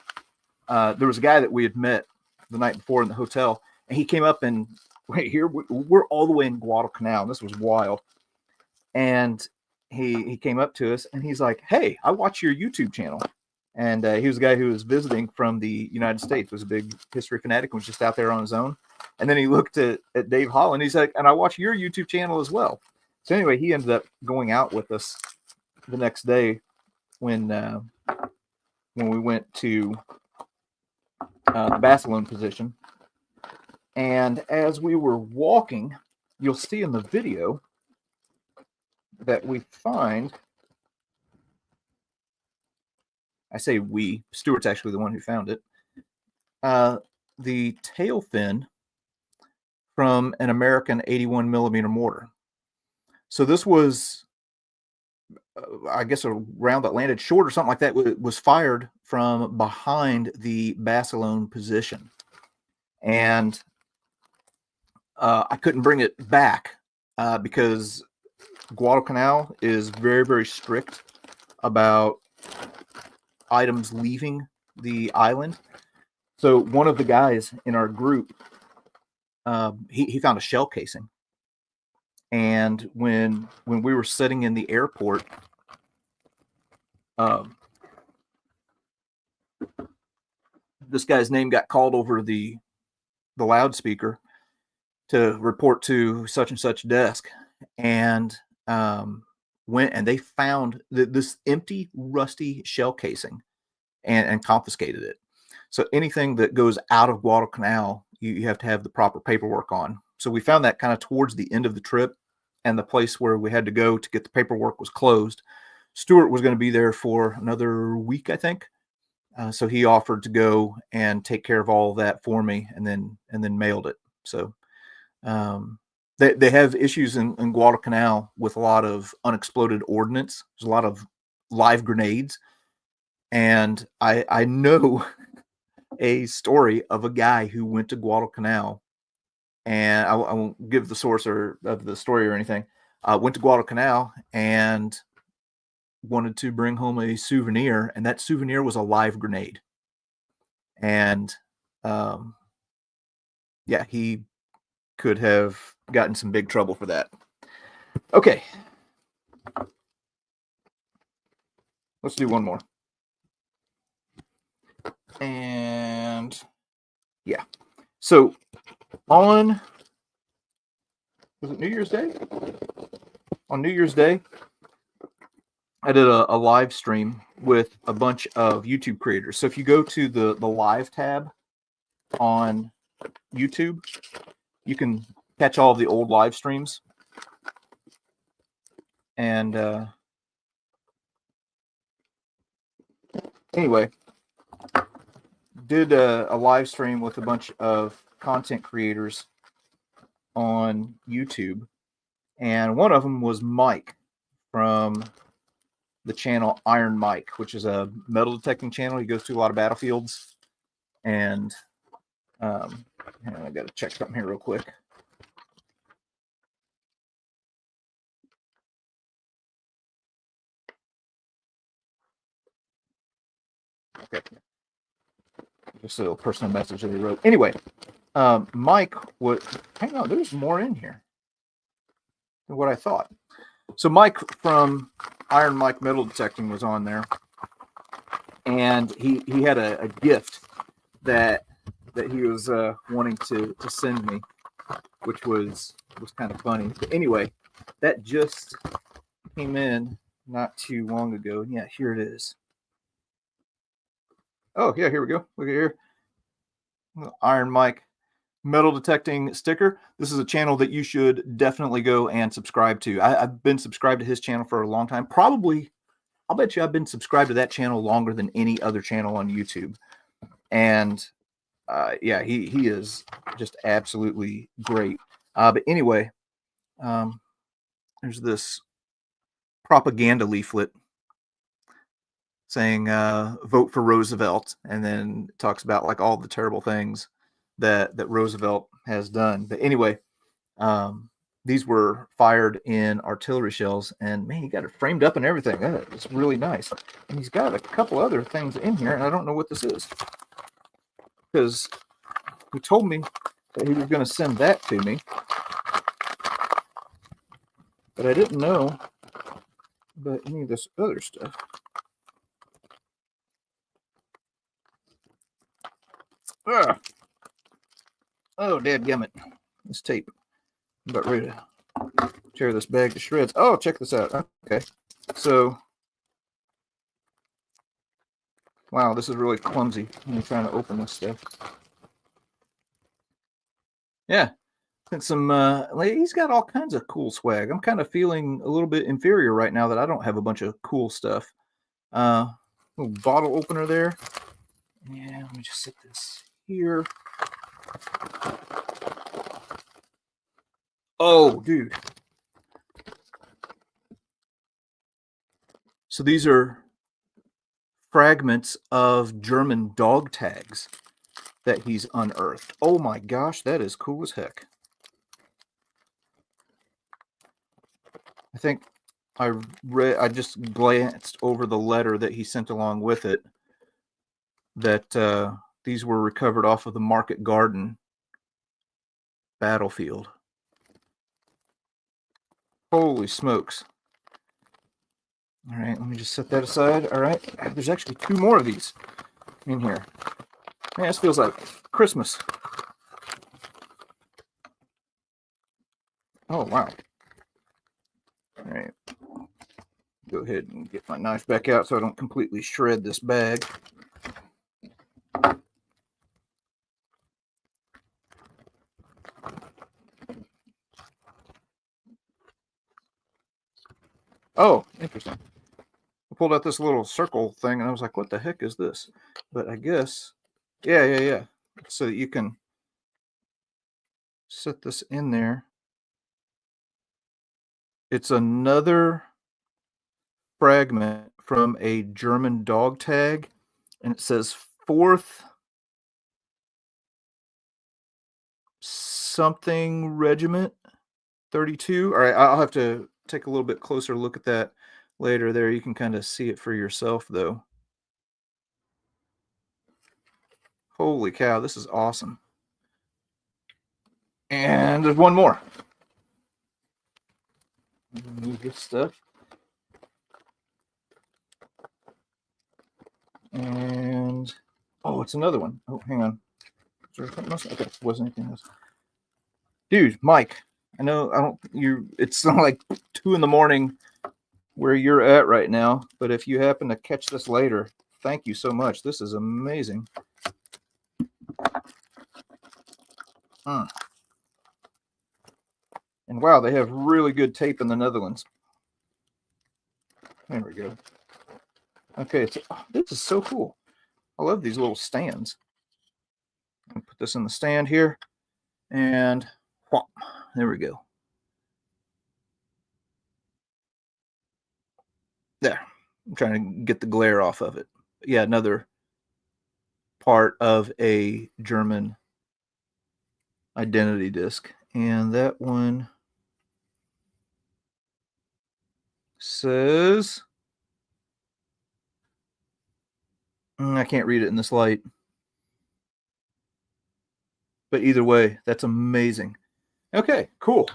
Speaker 1: There was a guy that we had met the night before in the hotel, and he came up and right here, we're all the way in Guadalcanal. This was wild. And he came up to us and he's like, "Hey, I watch your YouTube channel." And he was a guy who was visiting from the United States, was a big history fanatic, was just out there on his own. And then he looked at Dave Holland. He's like, "And I watch your YouTube channel as well." So anyway, he ended up going out with us the next day when we went to the Basilone position. And as we were walking, you'll see in the video that we find, I say we, Stuart's actually the one who found it, the tail fin from an American 81 millimeter mortar. So this was, I guess, a round that landed short or something like that, was fired from behind the Basilone position. And I couldn't bring it back because Guadalcanal is very, very strict about items leaving the island. So one of the guys in our group, he found a shell casing. And when we were sitting in the airport, this guy's name got called over the loudspeaker to report to such and such desk, and went and they found this empty, rusty shell casing and confiscated it. So anything that goes out of Guadalcanal, you have to have the proper paperwork on. So we found that kind of towards the end of the trip, and the place where we had to go to get the paperwork was closed. Stuart was going to be there for another week, I think. So he offered to go and take care of all of that for me, and then mailed it. So they have issues in Guadalcanal with a lot of unexploded ordnance. There's a lot of live grenades. And I know a story of a guy who went to Guadalcanal, and I won't give the source of the story or anything. Went to Guadalcanal and wanted to bring home a souvenir, and that souvenir was a live grenade. And yeah, he could have gotten some big trouble for that. Okay. Let's do one more. And yeah. So on, was it New Year's Day? On New Year's Day, I did a live stream with a bunch of YouTube creators. So if you go to the live tab on YouTube, you can catch all of the old live streams. And anyway, did a live stream with a bunch of content creators on YouTube. And one of them was Mike from the channel Iron Mike, which is a metal detecting channel. He goes to a lot of battlefields. And I got to check something here real quick. Okay. Just a little personal message that he wrote. Anyway, Mike would hang on. There's more in here than what I thought. So Mike from Iron Mike Metal Detecting was on there, and he had a gift that he was wanting to send me, which was kind of funny. But anyway, that just came in not too long ago. And yeah, here it is. Oh yeah, here we go. Look at here. Iron Mike metal detecting sticker. This is a channel that you should definitely go and subscribe to. I've been subscribed to his channel for a long time. Probably, I'll bet you I've been subscribed to that channel longer than any other channel on YouTube. And yeah, he is just absolutely great. But anyway, there's this propaganda leaflet saying vote for Roosevelt, and then talks about like all the terrible things that Roosevelt has done. But anyway, these were fired in artillery shells, and man, he got it framed up and everything. It's really nice. And he's got a couple other things in here, and I don't know what this is, because he told me that he was going to send that to me, but I didn't know about any of this other stuff. Ah. Oh, dadgummit. This tape. I'm about ready to tear this bag to shreds. Oh, check this out. Okay. So, wow, this is really clumsy. I'm trying to open this stuff. Yeah. And some, he's got all kinds of cool swag. I'm kind of feeling a little bit inferior right now that I don't have a bunch of cool stuff. Little bottle opener there. Yeah, let me just set this here. Oh, dude. So these are fragments of German dog tags that he's unearthed. Oh my gosh, that is cool as heck. I think I just glanced over the letter that he sent along with it, that these were recovered off of the Market Garden battlefield. Holy smokes. All right, let me just set that aside. All right, there's actually 2 more of these in here. Man, this feels like Christmas. Oh, wow. All right. Go ahead and get my knife back out so I don't completely shred this bag. Oh, interesting. I pulled out this little circle thing and I was like, what the heck is this? But I guess, yeah. So that you can set this in there. It's another fragment from a German dog tag, and it says 4th something regiment 32. All right, I'll have to take a little bit closer look at that later. There, you can kind of see it for yourself though. Holy cow, this is awesome. And there's one more. Move this stuff. And oh, it's another one. Oh, hang on. Is there something else? Okay, it wasn't anything else. Dude, Mike, I know it's not like 2 a.m. where you're at right now, but if you happen to catch this later, thank you so much. This is amazing. And wow, they have really good tape in the Netherlands. There we go. Okay, this is so cool. I love these little stands. I'll put this in the stand here, and whop, there we go. There. I'm trying to get the glare off of it. Yeah, another part of a German identity disc. And that one says, I can't read it in this light. But either way, that's amazing. Okay, cool.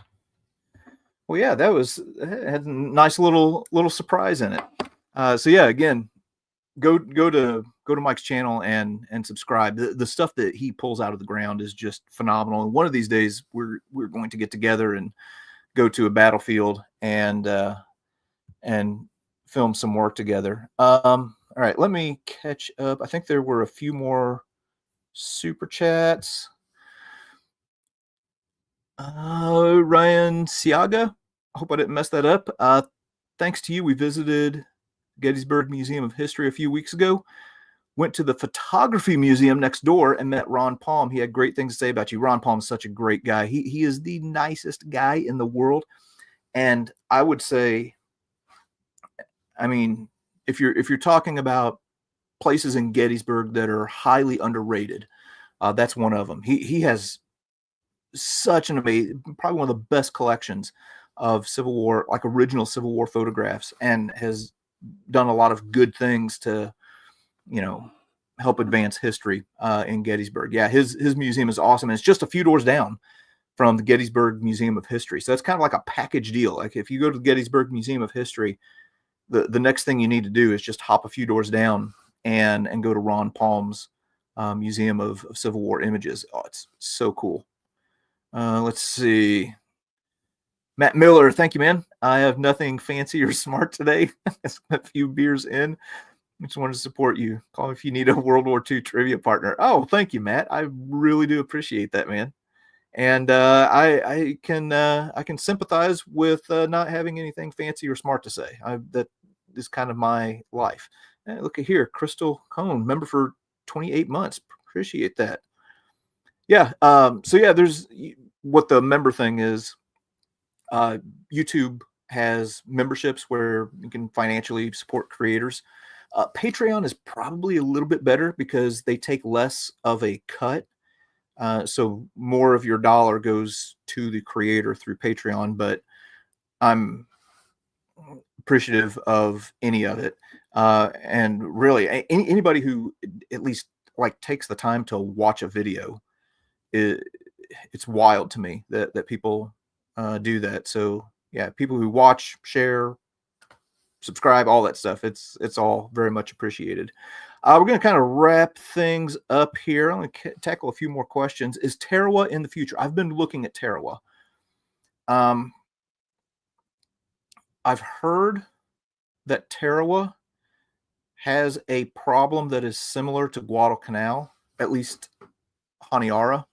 Speaker 1: Well, yeah, that had a nice little surprise in it. So yeah, again, go to go to Mike's channel and subscribe. The stuff that he pulls out of the ground is just phenomenal. And one of these days we're going to get together and go to a battlefield and film some work together. All right, let me catch up. I think there were a few more super chats. Ryan Siaga, I hope I didn't mess that up. Thanks to you, we visited Gettysburg Museum of History a few weeks ago. Went to the photography museum next door and met Ron Palm. He had great things to say about you. Ron Palm is such a great guy. He is the nicest guy in the world. And I would say, I mean, if you're talking about places in Gettysburg that are highly underrated, that's one of them. He has such an amazing, probably one of the best collections of Civil War, like original Civil War photographs, and has done a lot of good things to, help advance history in Gettysburg. Yeah, his museum is awesome. And it's just a few doors down from the Gettysburg Museum of History. So that's kind of like a package deal. Like if you go to the Gettysburg Museum of History, the next thing you need to do is just hop a few doors down and go to Ron Palm's Museum of Civil War Images. Oh, it's so cool. Let's see. Matt Miller, thank you, man. I have nothing fancy or smart today. A few beers in. I just wanted to support you. Call if you need a World War II trivia partner. Oh, thank you, Matt. I really do appreciate that, man. And I can sympathize with not having anything fancy or smart to say. That is kind of my life. Look at here, Crystal Cone, member for 28 months. Appreciate that. Yeah. So yeah, there's what the member thing is. YouTube has memberships where you can financially support creators. Patreon is probably a little bit better because they take less of a cut. So more of your dollar goes to the creator through Patreon, but I'm appreciative of any of it. And really anybody who at least like takes the time to watch a video, it's wild to me that people do that. So yeah, people who watch, share, subscribe, all that stuff, it's all very much appreciated. We're going to kind of wrap things up here. I'm going to tackle a few more questions. Is Tarawa in the future? I've been looking at Tarawa. I've heard that Tarawa has a problem that is similar to Guadalcanal, at least Honiara,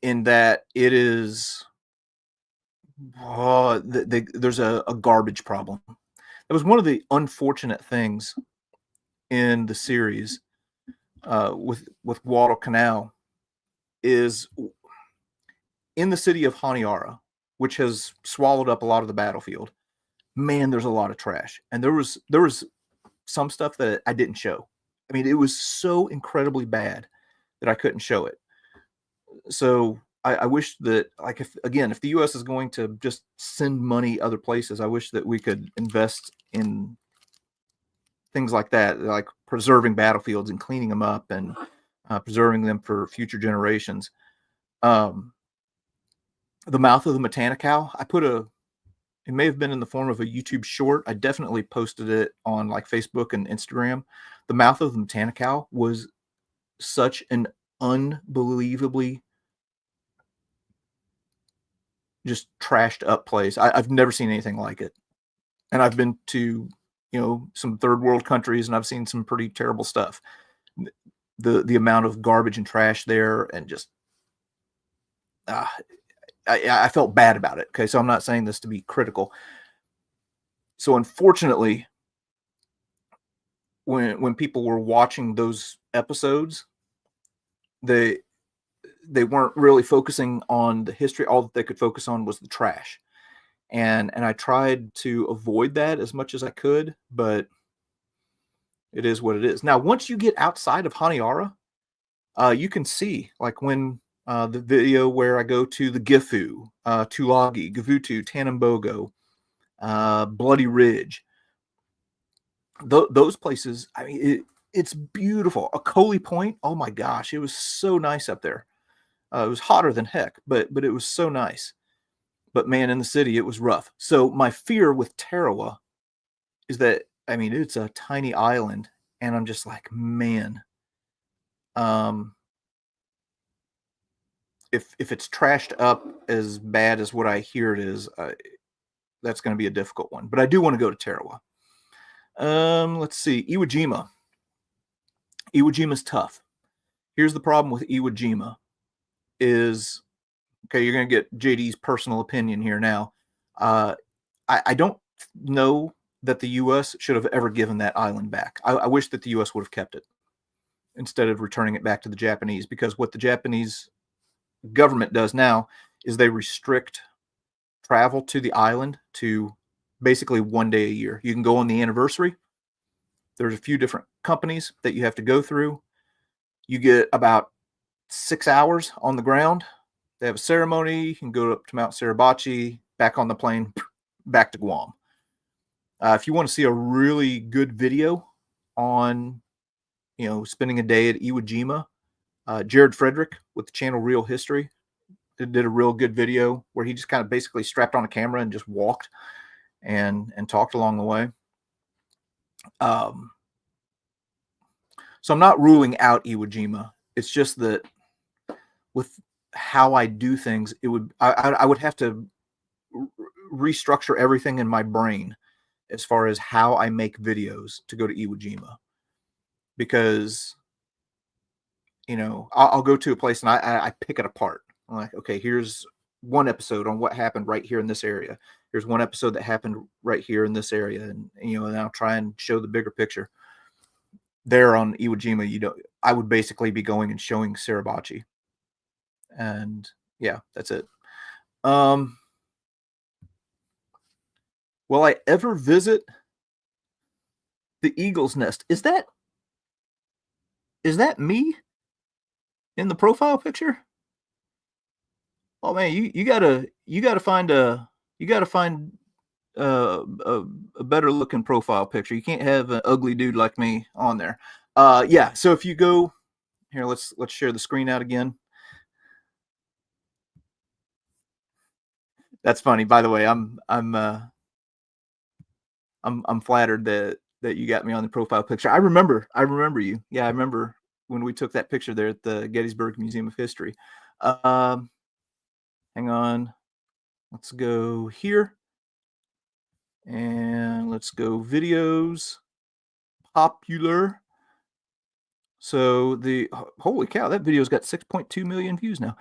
Speaker 1: in that it is there's a garbage problem. That was one of the unfortunate things in the series with Guadalcanal is in the city of Honiara, which has swallowed up a lot of the battlefield. Man, there's a lot of trash, and there was some stuff that I didn't show. I mean, it was so incredibly bad that I couldn't show it. So I wish that, like, if the U.S. is going to just send money other places, I wish that we could invest in things like that, like preserving battlefields and cleaning them up and preserving them for future generations. The mouth of the Matanikau, it may have been in the form of a YouTube short. I definitely posted it on like Facebook and Instagram. The mouth of the Matanikau was such an unbelievably just trashed up place. I've never seen anything like it. And I've been to, some third world countries, and I've seen some pretty terrible stuff. The amount of garbage and trash there, and just I felt bad about it. Okay, so I'm not saying this to be critical. So unfortunately, when people were watching those episodes, they weren't really focusing on the history. All that they could focus on was the trash. And I tried to avoid that as much as I could, but it is what it is. Now, once you get outside of Honiara, you can see, like when the video where I go to the Gifu, Tulagi, Gavutu, Tanambogo, Bloody Ridge, those places, I mean, it's beautiful. Akoli Point, oh my gosh, it was so nice up there. It was hotter than heck, but it was so nice. But man, in the city, it was rough. So my fear with Tarawa is that, I mean, it's a tiny island, and I'm just like, man, um, if it's trashed up as bad as what I hear it is, that's going to be a difficult one. But I do want to go to Tarawa. Let's see, Iwo Jima. Iwo Jima's tough. Here's the problem with Iwo Jima is, okay, you're going to get JD's personal opinion here now. I don't know that the U.S. should have ever given that island back. I wish that the U.S. would have kept it instead of returning it back to the Japanese, because what the Japanese government does now is they restrict travel to the island to basically 1 day a year. You can go on the anniversary. There's a few different companies that you have to go through. You get about 6 hours on the ground. They have a ceremony. You can go up to Mount Suribachi, back on the plane, back to Guam. If you want to see a really good video on, spending a day at Iwo Jima, Jared Frederick with the channel Real History did a real good video where he just kind of basically strapped on a camera and just walked and talked along the way. So I'm not ruling out Iwo Jima. It's just that with how I do things, I would have to restructure everything in my brain as far as how I make videos to go to Iwo Jima, because I'll go to a place and I pick it apart. I'm like, okay, here's one episode on what happened right here in this area. Here's one episode that happened right here in this area, and and I'll try and show the bigger picture. There on Iwo Jima, I would basically be going and showing Suribachi, and yeah, that's it. Will I ever visit the Eagle's Nest? Is that me in the profile picture? Oh man, you gotta find a better looking profile picture. You can't have an ugly dude like me on there. Yeah. So if you go here, let's share the screen out again. That's funny. By the way, I'm flattered that you got me on the profile picture. I remember you. Yeah, I remember when we took that picture there at the Gettysburg Museum of History. Hang on. Let's go here. And let's go videos. Popular. So holy cow, that video's got 6.2 million views now.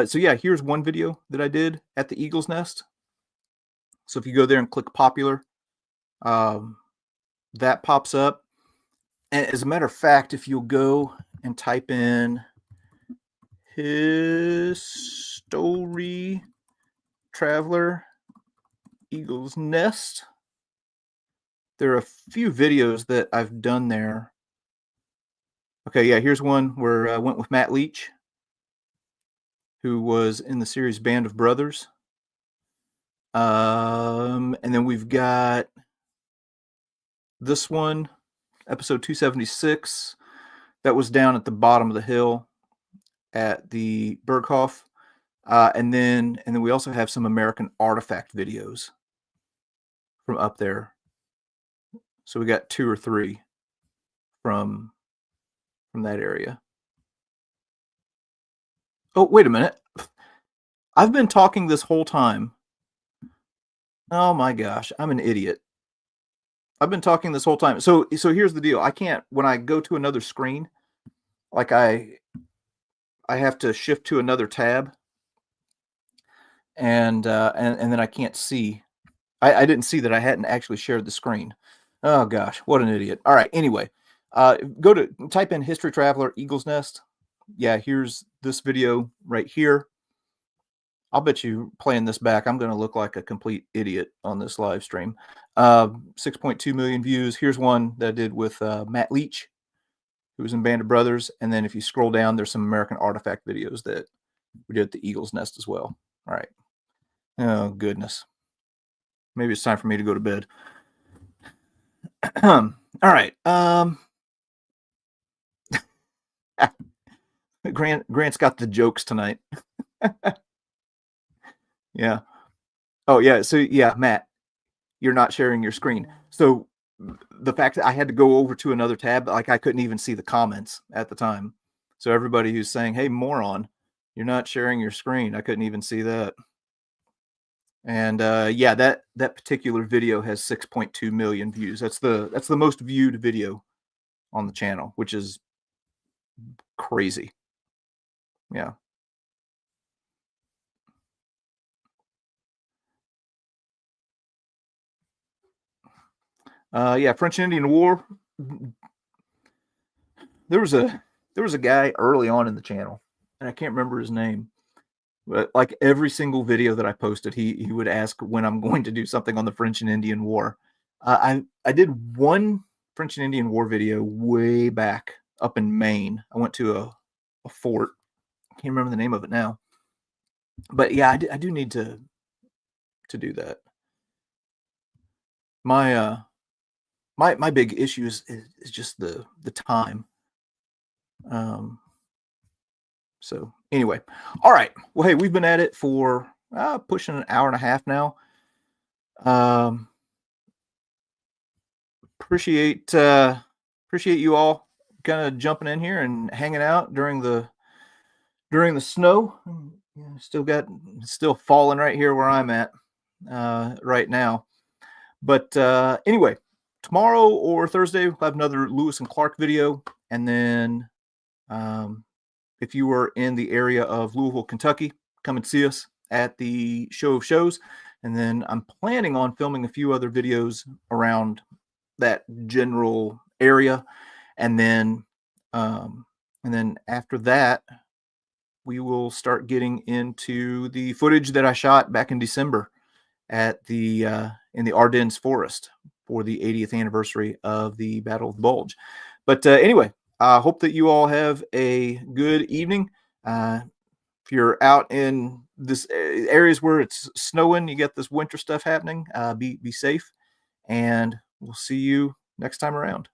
Speaker 1: So yeah, here's one video that I did at the Eagle's Nest. So if you go there and click popular, that pops up. And as a matter of fact, if you'll go and type in History Traveler Eagle's Nest, there are a few videos that I've done there. Okay, yeah, here's one where I went with Matt Leach, who was in the series Band of Brothers. And then we've got this one, episode 276. That was down at the bottom of the hill at the Berghof. And then we also have some American artifact videos from up there. So we got 2 or 3 from that area. Oh, wait a minute. I've been talking this whole time. Oh my gosh, I'm an idiot. I've been talking this whole time. So here's the deal. I can't, when I go to another screen, like I have to shift to another tab, and then I can't see. I didn't see that I hadn't actually shared the screen. Oh gosh, what an idiot. All right, anyway, go to type in History Traveler Eagle's Nest. Yeah, here's this video right here. I'll bet you playing this back, I'm going to look like a complete idiot on this live stream. 6.2 million views. Here's one that I did with Matt Leach, who was in Band of Brothers. And then if you scroll down, there's some American artifact videos that we did at the Eagle's Nest as well. All right. Oh, goodness. Maybe it's time for me to go to bed. All right. Grant's got the jokes tonight. Yeah. Oh, yeah. So, yeah, Matt, you're not sharing your screen. So the fact that I had to go over to another tab, like I couldn't even see the comments at the time. So everybody who's saying, "Hey, moron, you're not sharing your screen," I couldn't even see that. And yeah, that particular video has 6.2 million views. That's the most viewed video on the channel, which is crazy. Yeah. Yeah, French and Indian War. There was a guy early on in the channel, and I can't remember his name, but like every single video that I posted, he would ask when I'm going to do something on the French and Indian War. I did one French and Indian War video way back up in Maine. I went to a fort. I can't remember the name of it now, but yeah, I do need to do that. My my big issue is just the time. So anyway, all right. Well, hey, we've been at it for pushing an hour and a half now. Appreciate you all kind of jumping in here and hanging out during the snow. Still falling right here where I'm at right now. But anyway, tomorrow or Thursday we'll have another Lewis and Clark video, and then if you are in the area of Louisville, Kentucky, come and see us at the Show of Shows. And then I'm planning on filming a few other videos around that general area. And then after that, we will start getting into the footage that I shot back in December at the in the Ardennes Forest for the 80th anniversary of the Battle of the Bulge. But anyway, I hope that you all have a good evening. If you're out in this areas where it's snowing, you get this winter stuff happening, be safe, and we'll see you next time around.